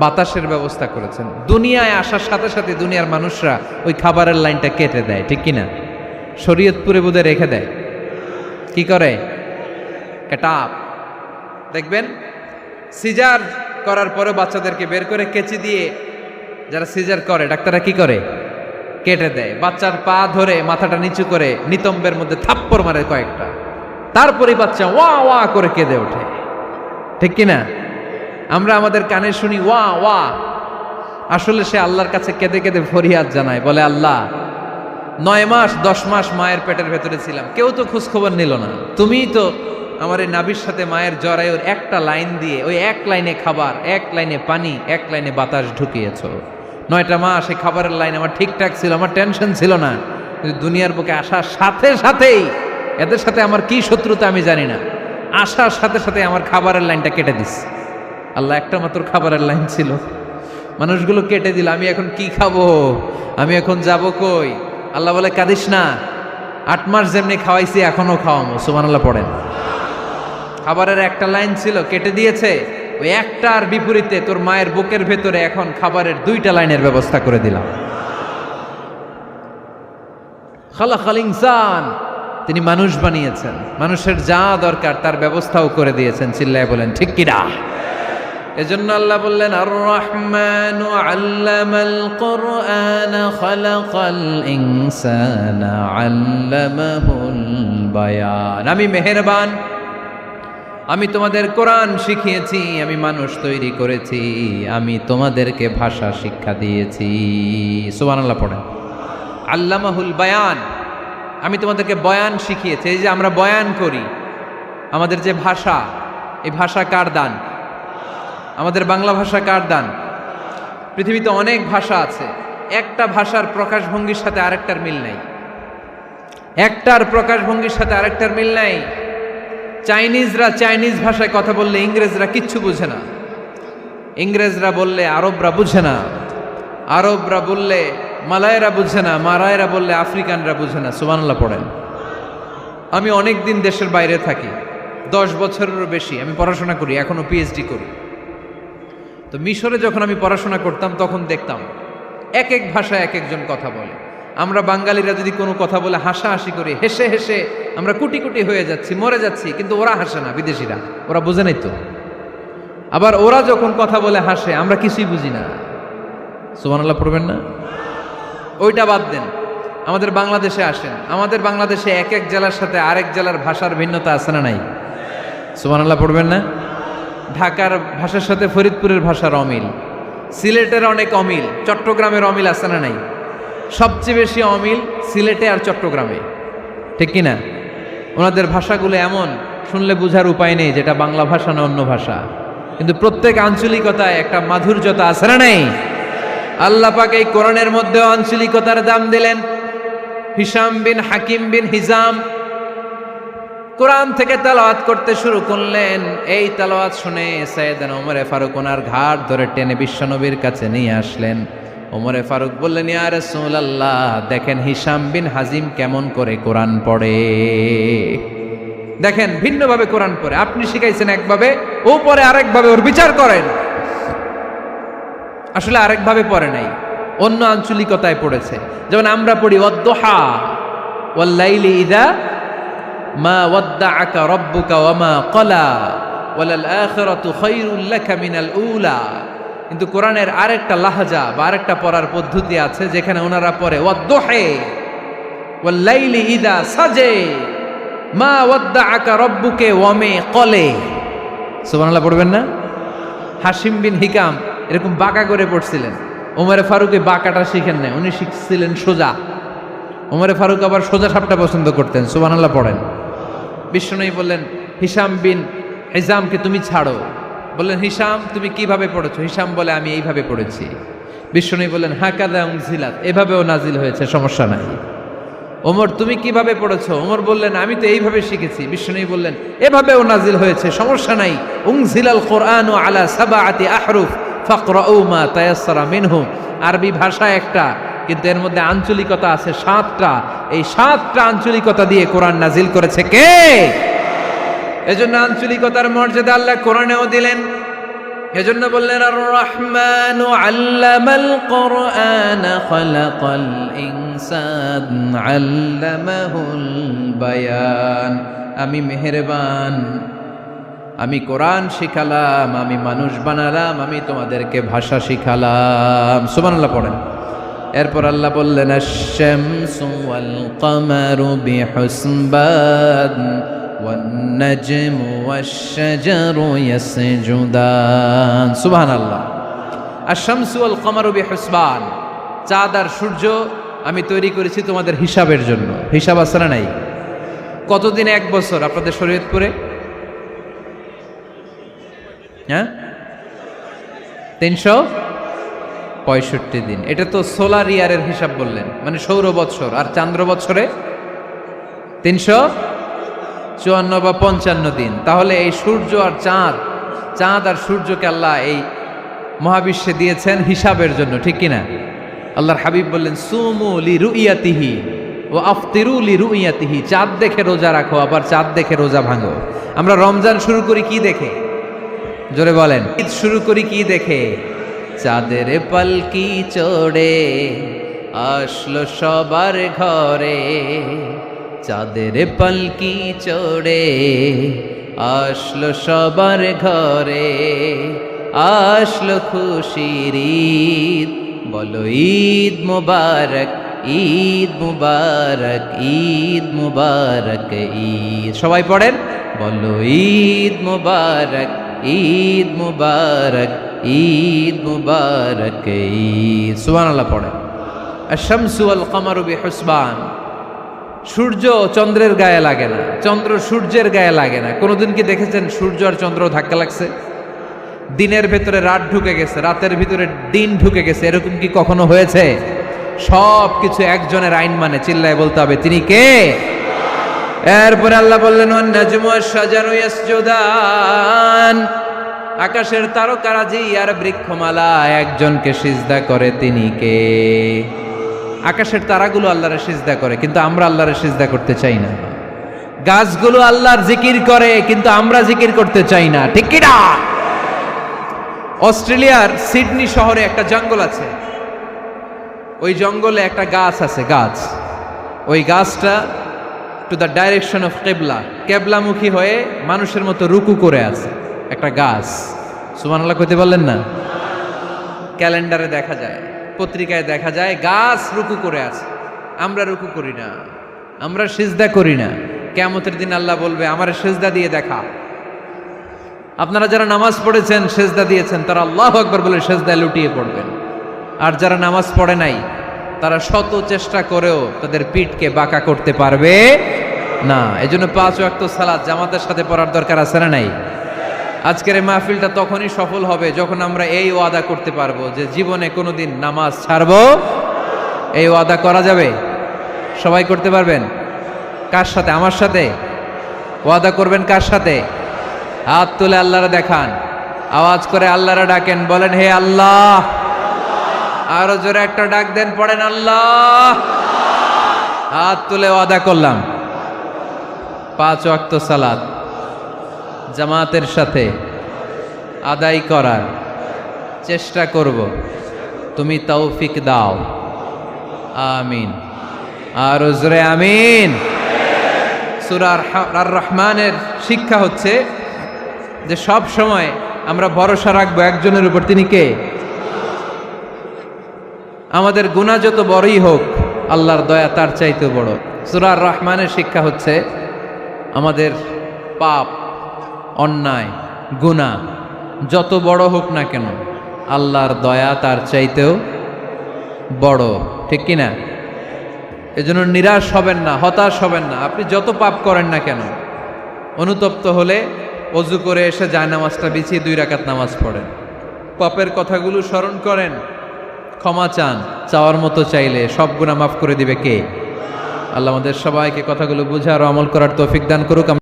বাতাসের ব্যবস্থা করেছেন। দুনিয়ায় আসার সাথে সাথে দুনিয়ার মানুষরা ওই খাবারের লাইনটা কেটে দেয়, ঠিক কিনা? শরীয়তপুরে বোধে রেখে দেয়। কি করে? কাটাপ। দেখবেন সিজার করার পরে বাচ্চাদেরকে বের করে কেচি দিয়ে, যারা সিজার করে ডাক্তাররা কি করে? কেটে দেয়। বাচ্চার পা ধরে মাথাটা নিচু করে নিতম্বের মধ্যে থাপ্পড় মারে কয়েকটা, তারপরে বাচ্চা ওয়া ওয়া করে কেঁদে ওঠে, ঠিক কিনা? আমরা আমাদের কানে শুনি ওয়া ওয়া, আসলে সে আল্লাহর কাছে কেঁদে কেঁদে ফরিয়াদ জানায়, বলে আল্লাহ 9 মাস 10 মাস মায়ের পেটের ভেতরে ছিলাম, কেউ তো খোঁজ খবর নিল না, তুমিই তো আমার এই নাভির সাথে মায়ের জরায়ুর একটা লাইন দিয়ে, ওই এক লাইনে খাবার, এক লাইনে পানি, এক লাইনে বাতাস ঢুকিয়েছো। 9টা মাস এই খাবারের লাইন আমার ঠিকঠাক ছিল, আমার টেনশন ছিল না। কিন্তু দুনিয়ার বুকে আসার সাথে সাথেই, এদের সাথে আমার কি শত্রুতা আমি জানি না, আসার সাথে সাথে আমার খাবারের লাইনটা কেটে দিস। আল্লাহ একটা মাত্র খাবারের লাইন ছিল, মানুষগুলো কেটে দিল। আমি এখন কি খাবো? আমি এখন যাব কই? আল্লাহ বলে কাঁদিস না, 8 মাস যেমনি খাওয়াইছি এখনো খাওয়াবো। সুবহানাল্লাহ পড়েন। খাবারের একটা লাইন ছিল, কেটে দিয়েছে। ওই একটার বিপরীতে তোর মায়ের বুকের ভেতরে এখন খাবারের 2টা লাইনের ব্যবস্থা করে দিলাম। খালাকাল ইনসান, তিনি মানুষ বানিয়েছেন, মানুষের যা দরকার তার ব্যবস্থাও করে দিয়েছেন। চিল্লায় বলেন ঠিক কিনা? এজন্য আল্লাহ বললেন, আর রহমানু আল্লামাল কুরআন খালাকাল ইনসানা আল্লামাহুল বায়ান। আমি মেহেরবান, আমি তোমাদের কোরআন শিখিয়েছি, আমি মানুষ তৈরি করেছি, আমি তোমাদেরকে ভাষা শিক্ষা দিয়েছি। সুবহানাল্লাহ পড়েন। আল্লামাহুল বায়ান, আমি তোমাদেরকে বয়ান শিখিয়েছি। এই যে আমরা বয়ান করি, আমাদের যে ভাষা, এই ভাষা কার দান? আমাদের বাংলা ভাষা কার দান? পৃথিবীতে অনেক ভাষা আছে, একটা ভাষার প্রকাশভঙ্গির সাথে আরেকটার মিল নাই, একটার প্রকাশভঙ্গির সাথে আরেকটার মিল নাই। চাইনিজরা চাইনিজ ভাষায় কথা বললে ইংরেজরা কিচ্ছু বুঝে না, ইংরেজরা বললে আরবরা বুঝে না, আরবরা বললে মালায়রা বুঝে না, মারায়রা বললে আফ্রিকানরা বুঝে না। সুবহানাল্লাহ পড়েন। আমি অনেক দিন দেশের বাইরে থাকি, 10 বছরেরও বেশি আমি পড়াশোনা করি, এখনো পিএইচডি করি। তো মিশরে যখন আমি পড়াশোনা করতাম তখন দেখতাম এক এক ভাষায় এক একজন কথা বলে। আমরা বাঙালিরা যদি কোনো কথা বলে হাসাহাসি করি, হেসে হেসে আমরা কুটি কুটি হয়ে যাচ্ছি, মরে যাচ্ছি, কিন্তু ওরা হাসে না, বিদেশিরা, ওরা বোঝে নাই তো। আবার ওরা যখন কথা বলে হাসে, আমরা কিছুই বুঝি না। সুবহানাল্লাহ পড়বেন না? ওইটা বাদ দেন, আমাদের বাংলাদেশে আসেন, আমাদের বাংলাদেশে এক এক জেলার সাথে আরেক জেলার ভাষার ভিন্নতা আছে না নাই? সুবহানাল্লাহ পড়বেন না? ঢাকার ভাষার সাথে ফরিদপুরের ভাষার অমিল, সিলেটের অনেক অমিল, চট্টগ্রামের অমিল আছে না নাই? সবচেয়ে বেশি অমিল সিলেটে আর চট্টগ্রামে, ঠিক কিনা? ওনাদের ভাষাগুলো এমন, শুনলে বোঝার উপায় নেই যেটা বাংলা ভাষা না অন্য ভাষা, কিন্তু প্রত্যেক আঞ্চলিকতায় একটা মাধুর্যতা আছে না নেই? আল্লাহ পাক এই কোরআনের মধ্যে আঞ্চলিকতার দাম দিলেন। হিশাম বিন হাকিম বিন হিজাম কোরআন থেকে তেলাওয়াত করতে শুরু করলেন। এই তেলাওয়াত শুনে সাইয়েদনা ওমরে ফারুক ওনার ঘাট ধরে টেনে বিশ্বনবীর কাছে নিয়ে আসলেন। ওমরে ফারুক বললেন, ইয়া রাসূলুল্লাহ, দেখেন হিশাম বিন হাজিম কেমন করে কোরআন পড়ে, দেখেন ভিন্নভাবে কোরআন পড়ে। আপনি শিখাইছেন একভাবে, ও পড়ে আরেকভাবে, ওর বিচার করেন। আসলে আরেকভাবে পড়ে নাই, অন্য আঞ্চলিকতায় পড়েছে। যেমন আমরা পড়ি ওয়াদ-দুহা ওয়াল লাইলি ইযা মা ওয়াদ্দাআকা রাব্বুকা ওয়া মা ক্বালা ওয়ালাল আখিরাতু খায়রুল লাকা মিনাল উলা। কিন্তু কোরআনের আরেকটা লাহজা বা আরেকটা পড়ার পদ্ধতি আছে, যেখানে ওনারা পড়ে ওয়াদ-দুহা ওয়াল লাইলি ইযা সাজে মা ওয়াদ্দাআকা রাব্বুকা ওয়া মা ক্বালা। সুবহানাল্লাহ পড়বেন না? হাশিম বিন হিকাম এরকম বাঁকা করে পড়ছিলেন। ওমরে ফারুকে বাঁকাটা শিখেন না, উনি শিখছিলেন সোজা। ওমরে ফারুক আবার সোজা সাপটা পছন্দ করতেন। সুবহানাল্লাহ পড়েন। বিশ্বনবী বললেন, হিশাম বিন হিজামকে তুমি ছাড়ো। বললেন, হিশাম তুমি কিভাবে পড়েছো? হিশাম বলে, আমি এইভাবে পড়েছি। বিশ্বনবী বললেন, হাকাযা উনজিলাত, এভাবেও নাজিল হয়েছে, সমস্যা নাই। ওমর তুমি কিভাবে পড়েছো? ওমর বললেন, আমি তো এইভাবে শিখেছি। বিশ্বনবী বললেন, এভাবেও নাজিল হয়েছে, সমস্যা নাই। উনজিলাল কুরআনু আলা সাবআতি আহরুফ ফাকরাউ মা তায়াসসারা মিনহু। আরবি ভাষা একটা, কিন্তু এর মধ্যে আঞ্চলিকতা আছে 7টা। এই 7টা আঞ্চলিকতা দিয়ে কোরআন নাজিল করেছে কে? এজন্য আঞ্চলিকতার মর্যাদা আল্লাহ কোরআনেও দিলেন। এজন্য বললেন, আর রহমানু আল্লামাল কোরআন খালাকাল ইনসান আল্লামাহুল বায়ান। আমি মেহেরবান, আমি কোরআন শিখালাম, আমি মানুষ বানালাম, আমি তোমাদেরকে ভাষা শিখালাম। সুবহানাল্লাহ পড়েন। এরপর আল্লাহ বললেন, আশ-শামসু ওয়াল কামারু বিহুসবান ওয়ান নাজমু ওয়াশ-শাজারু ইয়াসজুদান। সুবহানাল্লাহ। আশ-শামসু ওয়াল কামারু বিহুসবান, চাঁদ আর সূর্য আমি তৈরি করেছি তোমাদের হিসাবের জন্য। হিসাব আছে না নাই? কতদিন এক বছর আপনাদের শরীয়তপুরে? হ্যাঁ, 365 দিন। এটা তো সোলার ইয়ারের হিসাব বললেন, মানে সৌর বৎসর। আর চান্দ্র বৎসরে 354 বা 55 দিন। তাহলে এই সূর্য আর চাঁদ আর সূর্যকে আল্লাহ এই মহাবিশ্বে দিয়েছেন হিসাবের জন্য, ঠিক কিনা? আল্লাহর হাবিব বললেন, সুমু লি রুইয়াতিহি ও আফতিরু লি রুইয়াতিহি। চাঁদ দেখে রোজা রাখো, আবার চাঁদ দেখে রোজা ভাঙো। আমরা রমজান শুরু করি কি দেখে? জোরে বলেন। ঈদ শুরু করি কি দেখে? চাঁদের পালকি চড়ে আসলো সবার ঘরে, চাঁদের পালকি চড়ে আসলো সবার ঘরে, আসলো খুশির ঈদ, বলো ঈদ মুবারক, ঈদ মুবারক, ঈদ মুবারক, ঈদ। সবাই পড়েন, বলো ঈদ মুবারক, ঈদ মুবারক, ঈদ মুবারক, ঈদ। সুবহানাল্লাহ পড়েন। আশ-শামসু ওয়াল কামারু বিহুসবান। সূর্য চন্দ্রের গায়ে লাগে না, চন্দ্র সূর্যের গায়ে লাগে না। কোনোদিন কি দেখেছেন সূর্য আর চন্দ্র ধাক্কা লাগছে? দিনের ভেতরে রাত ঢুকে গেছে, রাতের ভিতরে দিন ঢুকে গেছে, এরকম কি কখনো হয়েছে? সব কিছু একজনের আইন মানে, চিল্লায় বলতে হবে, তিনি কে? এরপরে আল্লাহ বললেন, ওয়ান নাজমু ওয়াশ-শাজারু ইয়াসজুদান। আকাশের তারকারাজি আর বৃক্ষমালা একজনকে সিজদা করে, তিনি কে? আকাশের তারাগুলো আল্লাহরে সিজদা করে, কিন্তু আমরা আল্লাহরে সিজদা করতে চাই না। গাছগুলো আল্লাহর জিকির করে, কিন্তু আমরা জিকির করতে চাই না, ঠিক কি না? অস্ট্রেলিয়ার সিডনি শহরে একটা জঙ্গল আছে। ওই জঙ্গলে একটা গাছ আছে, গাছ। ওই গাছটা টু দ্য ডাইরেকশন অফ কেবলা, কেবলামুখী হয়ে মানুষের মতো রুকু করে আছে একটা গাছ। সুবহানাল্লাহ কইতে বললেন না? ক্যালেন্ডারে দেখা যায়, পত্রিকায় দেখা যায়, গাছ রুকু করে আছে। আমরা রুকু করি না, আমরা সিজদা করি না। কিয়ামতের দিন আল্লাহ বলবে, আমার সিজদা দিয়ে দেখা। আপনারা যারা নামাজ পড়েছেন, সিজদা দিয়েছেন, তারা আল্লাহু আকবার বলে সিজদায় লুটিয়ে পড়বেন। আর যারা নামাজ পড়ে নাই, তারা শত চেষ্টা করেও তাদের পিঠকে বাঁকা করতে পারবে না। এজন্য 5 ওয়াক্ত সালাত জামাতের সাথে পড়ার দরকার আছে না নাই? আজকের এই মাহফিলটা তখনই সফল হবে যখন আমরা এই ওয়াদা করতে পারবো যে জীবনে কোনোদিন নামাজ ছাড়বো। এই ওয়াদা করা যাবে? সবাই করতে পারবেন? কার সাথে? আমার সাথে ওয়াদা করবেন? কার সাথে? হাত তুলে আল্লাহরা দেখান, আওয়াজ করে আল্লাহরা ডাকেন, বলেন হে আল্লাহ। আরো জোরে একটা ডাক দেন, পড়েন আল্লাহ। হাত তুলে ওয়াদা করলাম 5 ওয়াক্ত সালাত জামাতের সাথে আদায় করার চেষ্টা করব, তুমি তৌফিক দাও, আমিন। আর জোরে আমিন। সূরা আর রহমানের শিক্ষা হচ্ছে যে সব সময় আমরা ভরসা রাখবো একজনের উপর, তিনি কে? আমাদের গুনাহ যত বড়ই হোক আল্লাহর দয়া তার চাইতেও বড়। সূরা আর রহমানের শিক্ষা হচ্ছে আমাদের পাপ, অন্যায়, গুনাহ যত বড় হোক না কেন আল্লাহর দয়া তার চাইতেও বড়, ঠিক কিনা? এজন্য নিরাশ হবেন না, হতাশ হবেন না। আপনি যত পাপ করেন না কেন, অনুতপ্ত হলে ওযু করে এসে জায়নামাজটা বিছিয়ে 2 রাকাত নামাজ পড়েন, পাপের কথাগুলো স্মরণ করেন, ক্ষমা চান, চাওয়ার মতো চাইলে সব গুনাহ মাফ করে দিবে কে? আল্লাহ আমাদের সবাইকে কথাগুলো বুঝার ও আমল করার তৌফিক দান করুক।